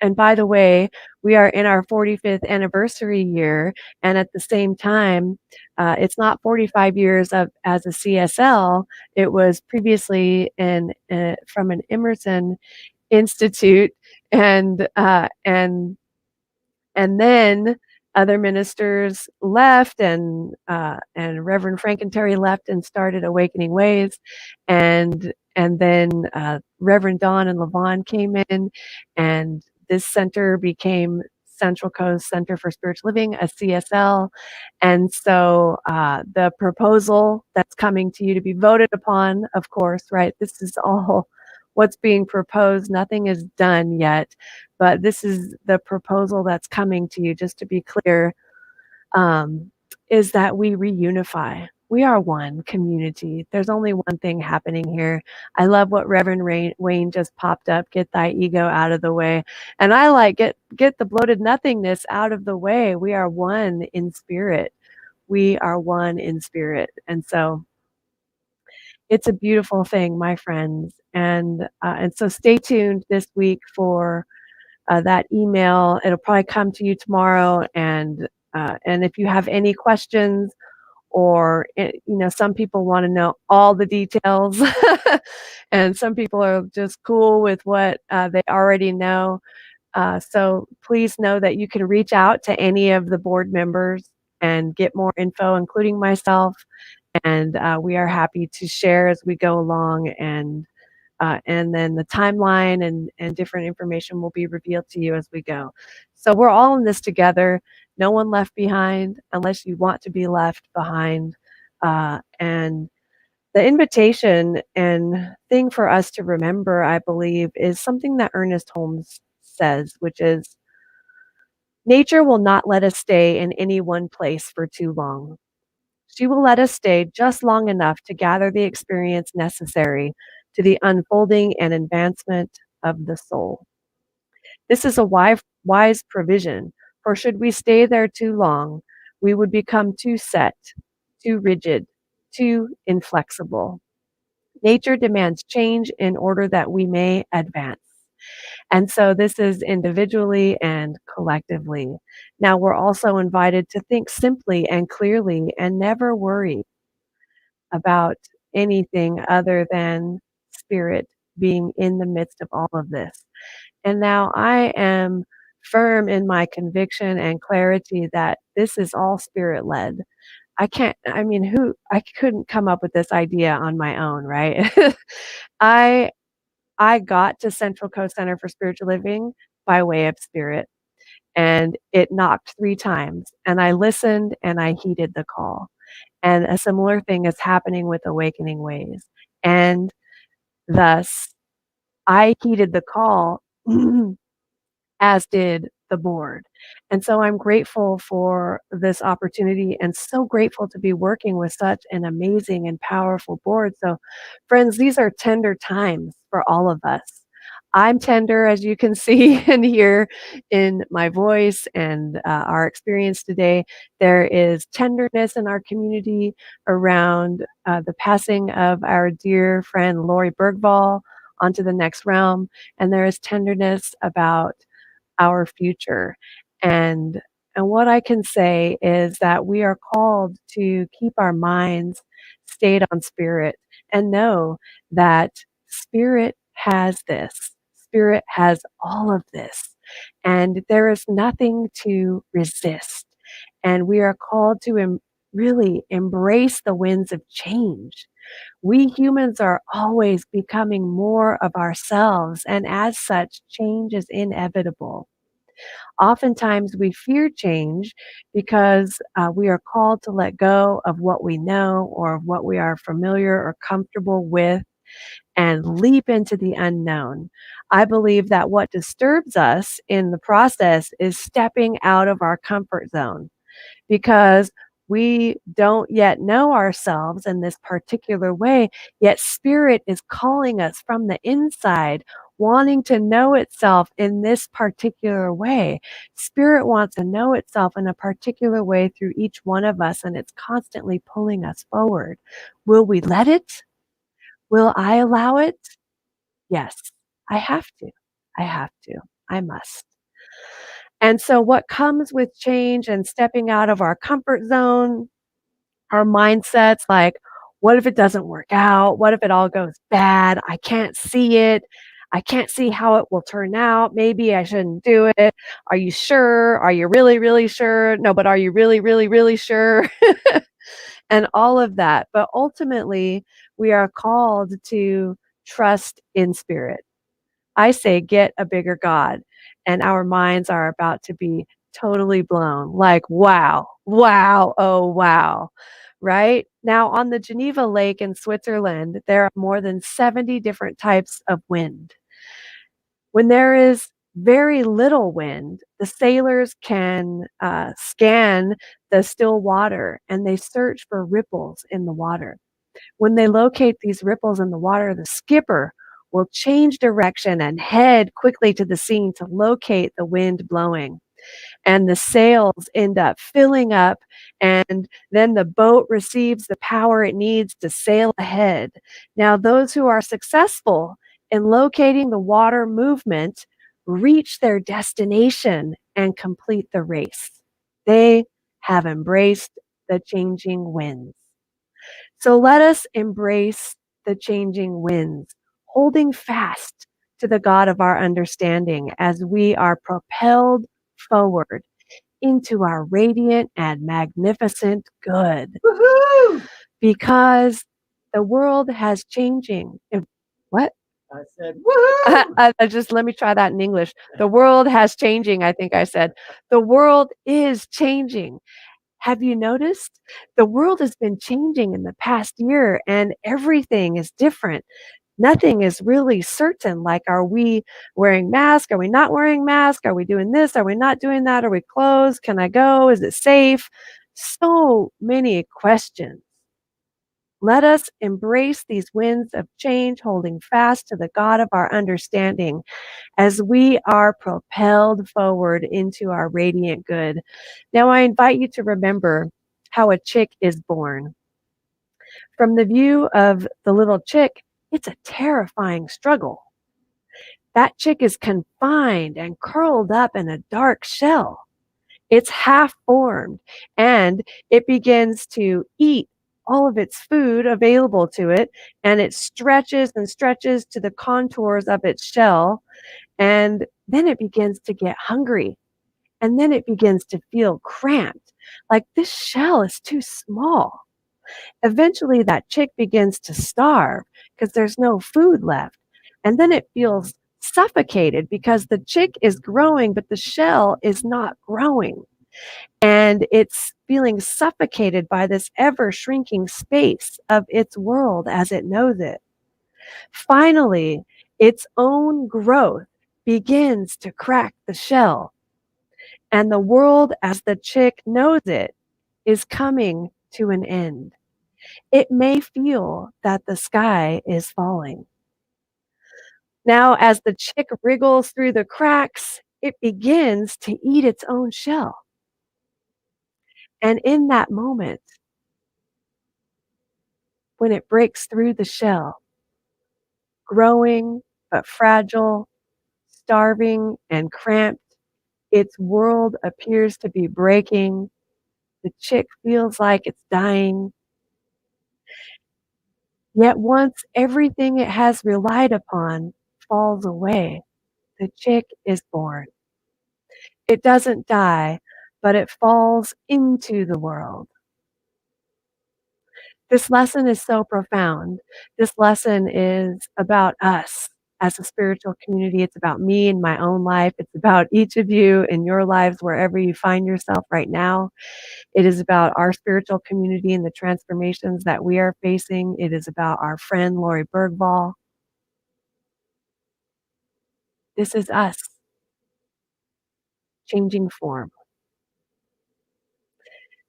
and by the way, we are in our 45th anniversary year, and at the same time, it's not 45 years as a CSL. It was previously from an Emerson Institute, and then other ministers left, and Reverend Frank and Terry left and started Awakening Ways, and then Reverend Dawn and Levon came in, and this center became Central Coast Center for Spiritual Living, a CSL. And so the proposal that's coming to you to be voted upon, of course, right? This is all what's being proposed. Nothing is done yet, but this is the proposal that's coming to you, just to be clear, is that we reunify. We are one community. There's only one thing happening here. I love what Reverend Wayne just popped up. Get thy ego out of the way. And I like get the bloated nothingness out of the way. We are one in spirit. We are one in spirit. And so it's a beautiful thing, my friends. And so stay tuned this week for that email. It'll probably come to you tomorrow. And if you have any questions, or some people want to know all the details, and some people are just cool with what they already know. So please know that you can reach out to any of the board members and get more info, including myself. And we are happy to share as we go along. And then the timeline and different information will be revealed to you as we go. So we're all in this together. No one left behind unless you want to be left behind. And the invitation and thing for us to remember, I believe, is something that Ernest Holmes says, which is, nature will not let us stay in any one place for too long. She will let us stay just long enough to gather the experience necessary to the unfolding and advancement of the soul. This is a wise provision, for should we stay there too long, we would become too set, too rigid, too inflexible. Nature demands change in order that we may advance. And so this is individually and collectively. Now we're also invited to think simply and clearly and never worry about anything other than spirit being in the midst of all of this. And now I am firm in my conviction and clarity that this is all spirit led. I couldn't come up with this idea on my own, right? I got to Central Coast Center for Spiritual Living by way of spirit, and it knocked 3 times, and I listened and I heeded the call. And a similar thing is happening with Awakening Ways. And thus, I heeded the call, as did the board. And so I'm grateful for this opportunity and so grateful to be working with such an amazing and powerful board. So, friends, these are tender times for all of us. I'm tender, as you can see and hear in my voice and our experience today. There is tenderness in our community around the passing of our dear friend Lori Bergvall onto the next realm, and there is tenderness about our future. And what I can say is that we are called to keep our minds stayed on spirit and know that spirit has this. Spirit has all of this. And there is nothing to resist. And we are called to really embrace the winds of change. We humans are always becoming more of ourselves, and as such, change is inevitable. Oftentimes, we fear change because we are called to let go of what we know or of what we are familiar or comfortable with and leap into the unknown. I believe that what disturbs us in the process is stepping out of our comfort zone, because we don't yet know ourselves in this particular way, yet spirit is calling us from the inside, wanting to know itself in this particular way. Spirit wants to know itself in a particular way through each one of us, and it's constantly pulling us forward. Will we let it? Will I allow it? Yes, I have to. I have to. I must. And so what comes with change and stepping out of our comfort zone, our mindsets like, what if it doesn't work out? What if it all goes bad? I can't see it. I can't see how it will turn out. Maybe I shouldn't do it. Are you sure? Are you really, really sure? No, but are you really, really, really sure? And all of that. But ultimately, we are called to trust in spirit. I say, get a bigger God. And our minds are about to be totally blown. Like, wow, wow, oh, wow. Right? Now, on the Geneva Lake in Switzerland, there are more than 70 different types of wind. When there is very little wind, the sailors can scan the still water and they search for ripples in the water. When they locate these ripples in the water, the skipper will change direction and head quickly to the scene to locate the wind blowing. And the sails end up filling up, and then the boat receives the power it needs to sail ahead. Now, those who are successful in locating the water movement reach their destination and complete the race. They have embraced the changing winds. So let us embrace the changing winds, holding fast to the God of our understanding as we are propelled forward into our radiant and magnificent good. Woohoo! Because the world has changing. What? I said, woohoo! Just let me try that in English. The world has changing, I think I said. The world is changing. Have you noticed? The world has been changing in the past year and everything is different. Nothing is really certain. Like, are we wearing masks? Are we not wearing masks? Are we doing this? Are we not doing that? Are we closed? Can I go? Is it safe? So many questions. Let us embrace these winds of change, holding fast to the God of our understanding as we are propelled forward into our radiant good. Now, I invite you to remember how a chick is born. From the view of the little chick, it's a terrifying struggle. That chick is confined and curled up in a dark shell. It's half formed and it begins to eat all of its food available to it, and it stretches and stretches to the contours of its shell, and then it begins to get hungry, and then it begins to feel cramped, like this shell is too small. Eventually that chick begins to starve because there's no food left, and then it feels suffocated because the chick is growing but the shell is not growing. And it's feeling suffocated by this ever shrinking space of its world as it knows it. Finally, its own growth begins to crack the shell, and the world as the chick knows it is coming to an end. It may feel that the sky is falling. Now, as the chick wriggles through the cracks, it begins to eat its own shell. And in that moment, when it breaks through the shell, growing but fragile, starving and cramped, its world appears to be breaking. The chick feels like it's dying. Yet once everything it has relied upon falls away, the chick is born. It doesn't die, but it falls into the world. This lesson is so profound. This lesson is about us as a spiritual community. It's about me in my own life. It's about each of you in your lives, wherever you find yourself right now. It is about our spiritual community and the transformations that we are facing. It is about our friend, Lori Bergvall. This is us, changing form.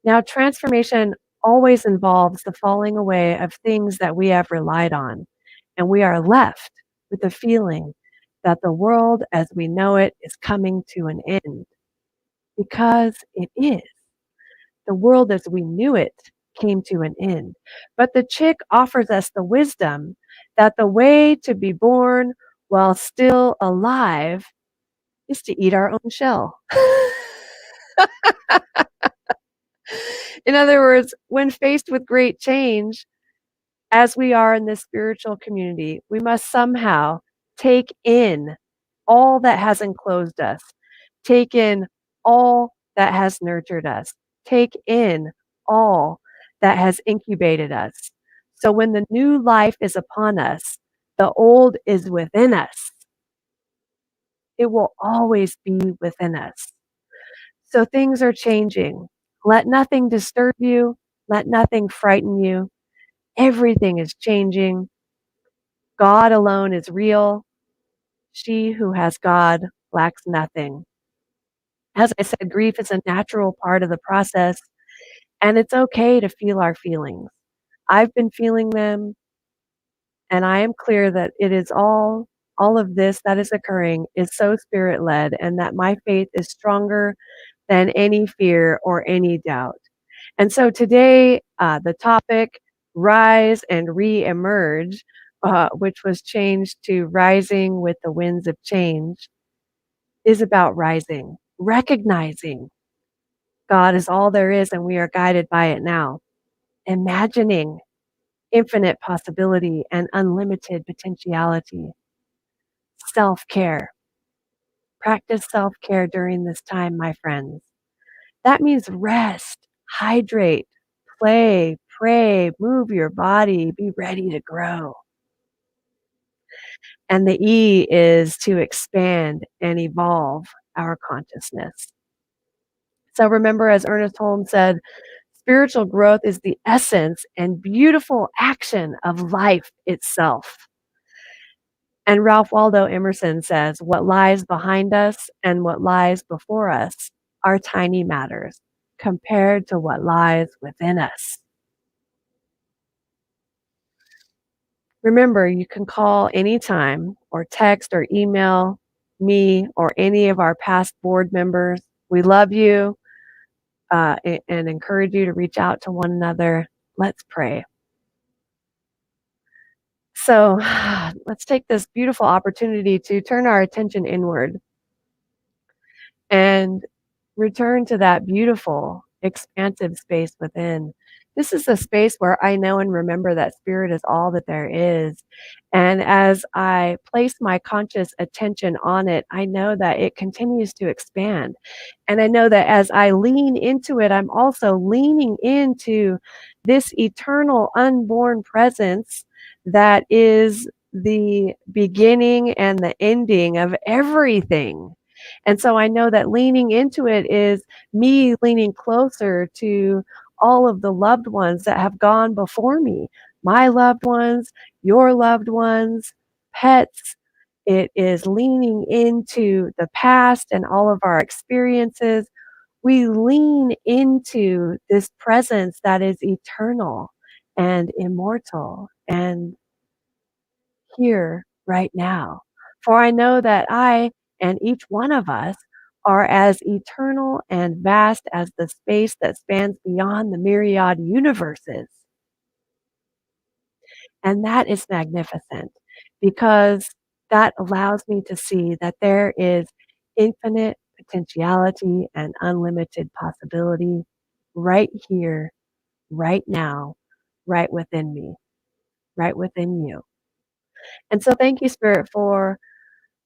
Now, transformation always involves the falling away of things that we have relied on, and we are left with the feeling that the world as we know it is coming to an end, because it is. The world as we knew it came to an end. But the chick offers us the wisdom that the way to be born while still alive is to eat our own shell. In other words, when faced with great change, as we are in this spiritual community, we must somehow take in all that has enclosed us, take in all that has nurtured us, take in all that has incubated us. So when the new life is upon us, the old is within us. It will always be within us. So things are changing. Let nothing disturb you. Let nothing frighten you. Everything is changing. God alone is real. She who has God lacks nothing. As I said, grief is a natural part of the process, and it's okay to feel our feelings. I've been feeling them, and I am clear that it is all of this that is occurring is so spirit-led, and that my faith is stronger than any fear or any doubt. And so today, the topic, Rise and Re-emerge, which was changed to Rising with the Winds of Change, is about rising, recognizing God is all there is and we are guided by it now, imagining infinite possibility and unlimited potentiality, self-care. Practice self-care during this time, my friends. That means rest, hydrate, play, pray, move your body, be ready to grow. And the E is to expand and evolve our consciousness. So remember, as Ernest Holmes said, spiritual growth is the essence and beautiful action of life itself. And Ralph Waldo Emerson says, what lies behind us and what lies before us are tiny matters compared to what lies within us. Remember, you can call anytime or text or email me or any of our past board members. We love you and encourage you to reach out to one another. Let's pray. So let's take this beautiful opportunity to turn our attention inward and return to that beautiful, expansive space within. This is a space where I know and remember that spirit is all that there is. And as I place my conscious attention on it, I know that it continues to expand. And I know that as I lean into it, I'm also leaning into this eternal unborn presence that is the beginning and the ending of everything. And so I know that leaning into it is me leaning closer to all of the loved ones that have gone before me, my loved ones, your loved ones, pets. It is leaning into the past and all of our experiences. We lean into this presence that is eternal and immortal and here right now. For I know that I and each one of us are as eternal and vast as the space that spans beyond the myriad universes. And that is magnificent because that allows me to see that there is infinite potentiality and unlimited possibility right here, right now, right within me, right within you. And so thank you, Spirit, for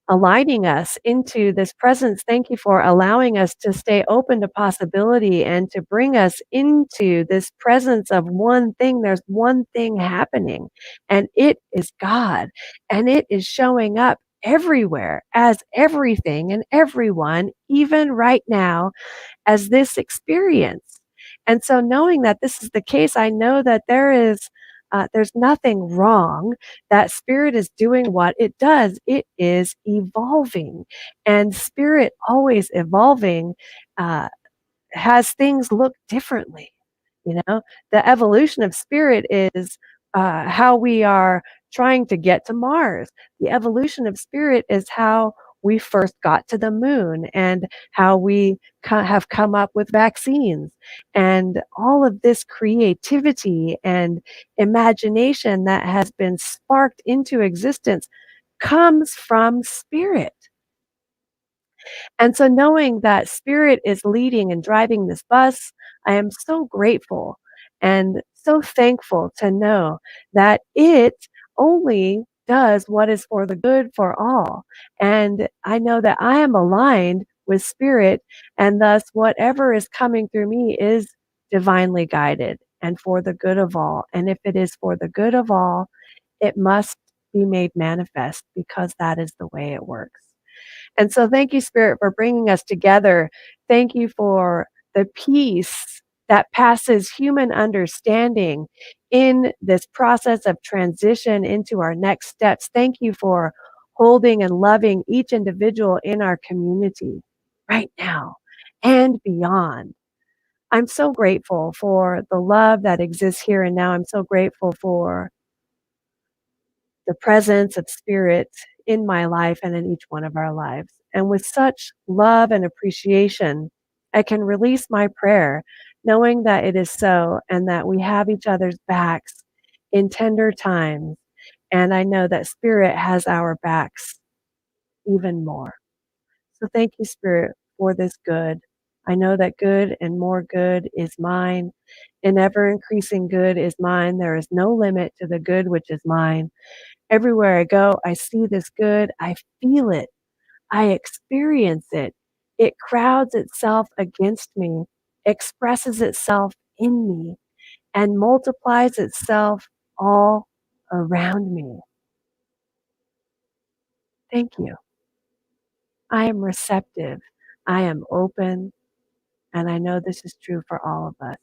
aligning us into this presence. Thank you for allowing us to stay open to possibility and to bring us into this presence of one thing. There's one thing happening, and it is God, and it is showing up everywhere as everything and everyone, even right now, as this experience. And so knowing that this is the case, I know that there's nothing wrong. That spirit is doing what it does. It is evolving. And spirit always evolving has things look differently. You know, the evolution of spirit is how we are trying to get to Mars. The evolution of spirit is how we first got to the moon and how we have come up with vaccines and all of this creativity and imagination that has been sparked into existence comes from spirit. And so knowing that spirit is leading and driving this bus, I am so grateful and so thankful to know that it only does what is for the good for all. And I know that I am aligned with spirit, and thus whatever is coming through me is divinely guided and for the good of all. And if it is for the good of all, it must be made manifest because that is the way it works. And so thank you, Spirit, for bringing us together. Thank you for the peace that passes human understanding in this process of transition into our next steps. Thank you for holding and loving each individual in our community right now and beyond. I'm so grateful for the love that exists here and now. I'm so grateful for the presence of spirit in my life and in each one of our lives. And with such love and appreciation, I can release my prayer, knowing that it is so and that we have each other's backs in tender times. And I know that spirit has our backs even more. So thank you, Spirit, for this good. I know that good and more good is mine, and ever increasing good is mine. There is no limit to the good which is mine. Everywhere I go, I see this good. I feel it. I experience it. It crowds itself against me, expresses itself in me, and multiplies itself all around me. Thank you. I am receptive. I am open. And I know this is true for all of us.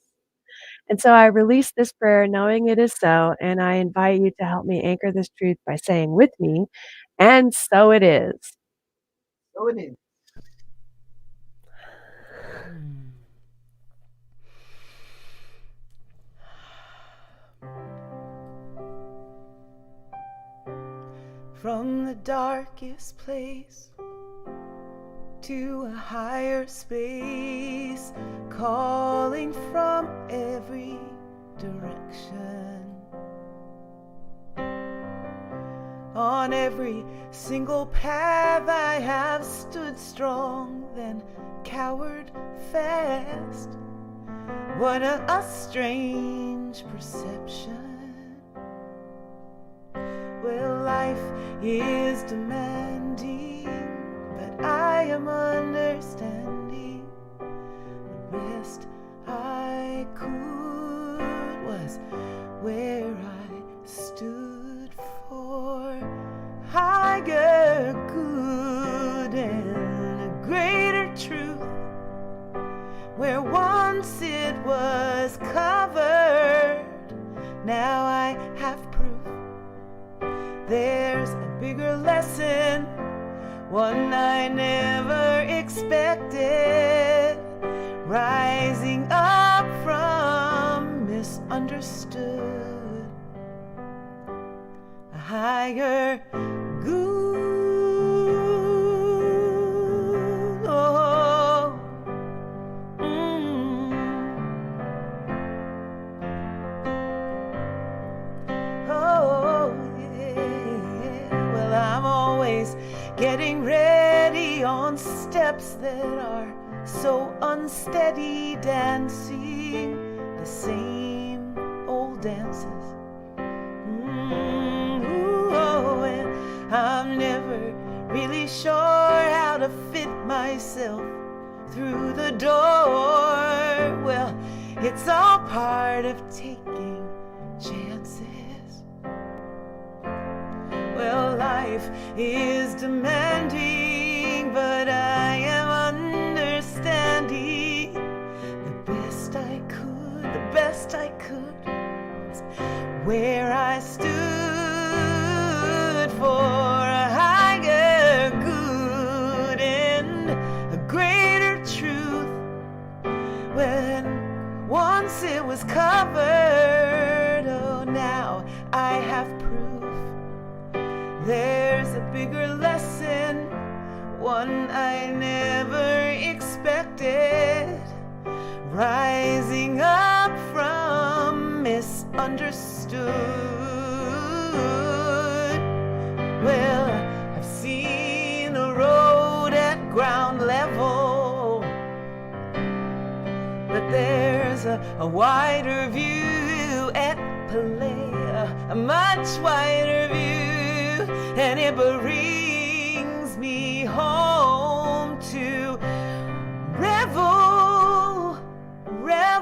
And so I release this prayer knowing it is so, and I invite you to help me anchor this truth by saying with me, and so it is. So it is. From the darkest place to a higher space, calling from every direction. On every single path I have stood strong, then cowered fast. What a strange perception. Well, life is demanding, but I am understanding. The best I could was where I stood for higher good and a greater truth. Where once it was covered, now I have proof. There's a bigger lesson, one I never expected, rising up from misunderstood. A higher good. Oh, oh, yeah. Well, I'm always getting ready on steps that are so unsteady, dancing the same old dances. Oh, and I'm never really sure how to fit myself through the door. Well, it's all part of taking chances. Well, life is demanding, but I am understanding. The best I could was where I stood for a higher good and a greater truth. When once it was covered, oh, now I have proof. There's a bigger lesson, one I never expected, rising up from misunderstood. Well, I've seen the road at ground level, but there's a wider view at play, a much wider view, and it brings me home to revel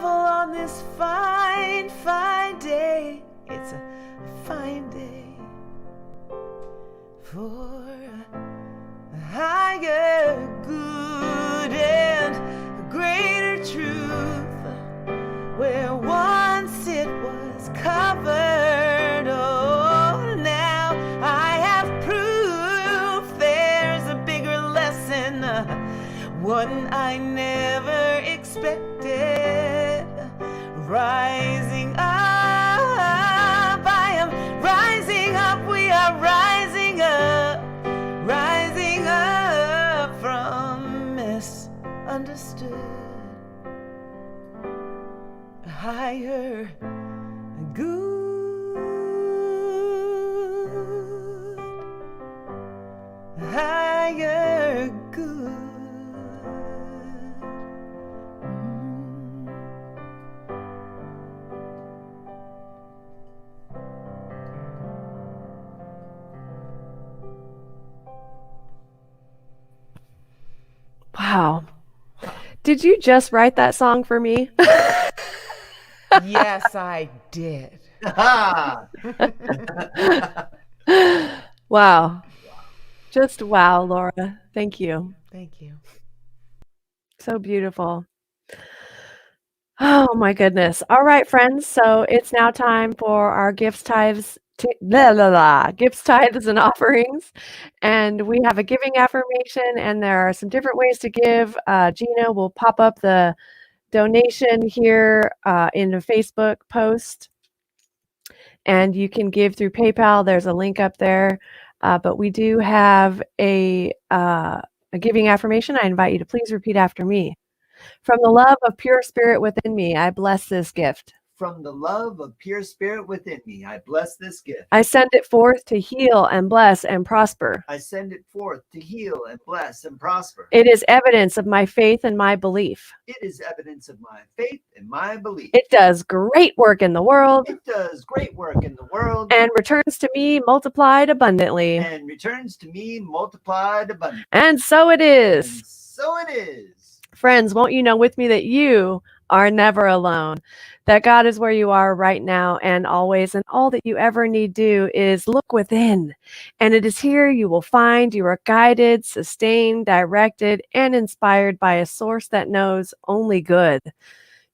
on this fine, fine day. It's a fine day for a higher good and a greater truth. Where once it was covered, oh, now I have proof. one I never expected. Rising up, I am rising up, we are rising up from misunderstood. Higher good, higher good. Wow. Did you just write that song for me? Yes, I did. Wow. Just wow, Laura. Thank you. Thank you. So beautiful. Oh my goodness. All right, friends. So it's now time for our gifts, tithes, gifts, tithes, and offerings. And we have a giving affirmation, and there are some different ways to give. Gina will pop up the donation here in a Facebook post, and you can give through PayPal. There's a link up there. But we do have a giving affirmation. I invite you to please repeat after me. From the love of pure spirit within me, I bless this gift. From the love of pure spirit within me, I bless this gift. I send it forth to heal and bless and prosper. I send it forth to heal and bless and prosper. It is evidence of my faith and my belief. It is evidence of my faith and my belief. It does great work in the world. It does great work in the world. And returns to me multiplied abundantly. And returns to me multiplied abundantly. And so it is. And so it is. Friends, won't you know with me that you are never alone, that God is where you are right now and always, and all that you ever need do is look within, and it is here you will find you are guided, sustained, directed, and inspired by a source that knows only good.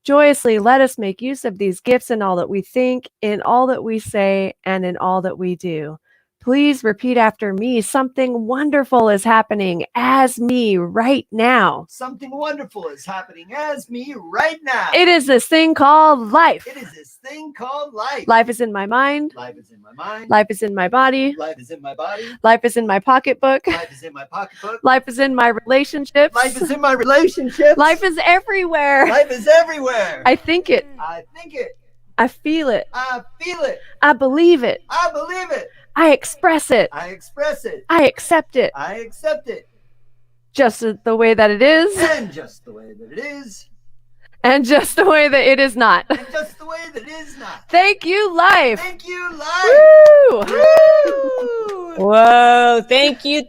Joyously, let us make use of these gifts in all that we think, in all that we say, and in all that we do. Please repeat after me. Something wonderful is happening as me right now. Something wonderful is happening as me right now. It is this thing called life. It is this thing called life. Life is in my mind. Life is in my mind. Life is in my body. Life is in my body. Life is in my pocketbook. Life is in my pocketbook. Life is in my relationships. Life is in my relationships. Life is everywhere. Life is everywhere. I think it. I think it. I feel it. I feel it. I believe it. I believe it. I express it. I express it. I accept it. I accept it. Just the way that it is. And just the way that it is. And just the way that it is not. And just the way that it is not. Thank you, life. Thank you, life. Woo! Woo! Whoa, thank you,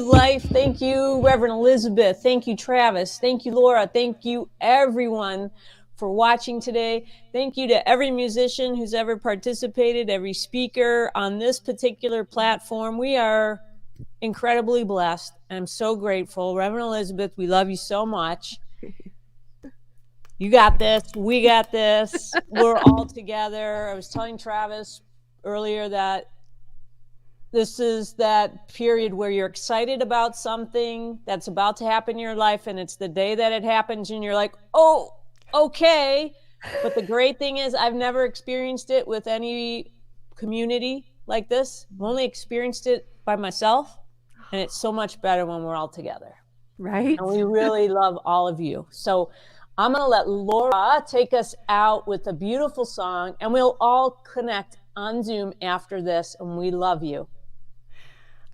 life. Thank you, Reverend Elizabeth. Thank you, Travis. Thank you, Laura. Thank you, everyone, for watching today. Thank you to every musician who's ever participated, every speaker on this particular platform. We are incredibly blessed. I'm so grateful. Reverend Elizabeth, we love you so much. You got this. We got this. We're all together. I was telling Travis earlier that this is that period where you're excited about something that's about to happen in your life, and it's the day that it happens, and you're like, oh, okay. But the great thing is I've never experienced it with any community like this. I've only experienced it by myself, and it's so much better when we're all together. Right? And we really love all of you. So I'm going to let Laura take us out with a beautiful song, and we'll all connect on Zoom after this, and we love you.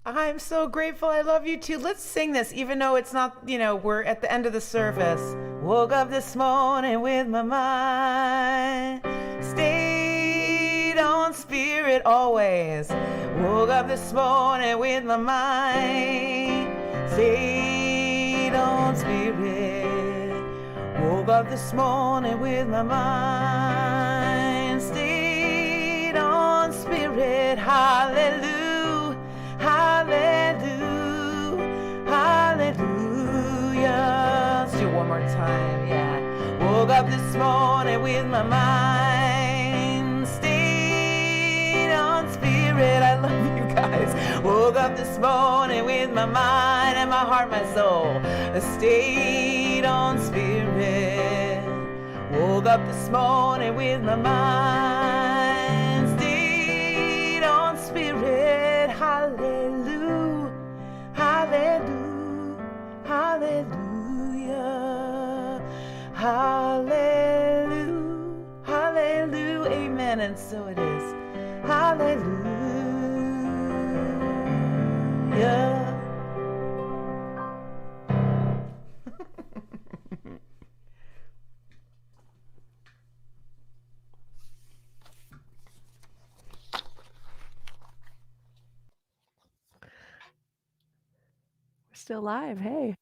I'm so grateful. I love you too. Let's sing this, even though it's not, we're at the end of the service. Woke up this morning with my mind stayed on spirit always. Woke up this morning with my mind stayed on spirit. Woke up this morning with my mind stayed on spirit. Hallelujah. Hallelujah, hallelujah. Let's do it one more time, yeah. Woke up this morning with my mind stayed on spirit. I love you guys. Woke up up this morning with my mind and my heart, my soul, I stayed on spirit. Woke up this morning with my mind stayed on spirit. Hallelujah, hallelujah, hallelujah, hallelujah, hallelujah, amen. And so it is. Hallelujah. We're still live. Hey.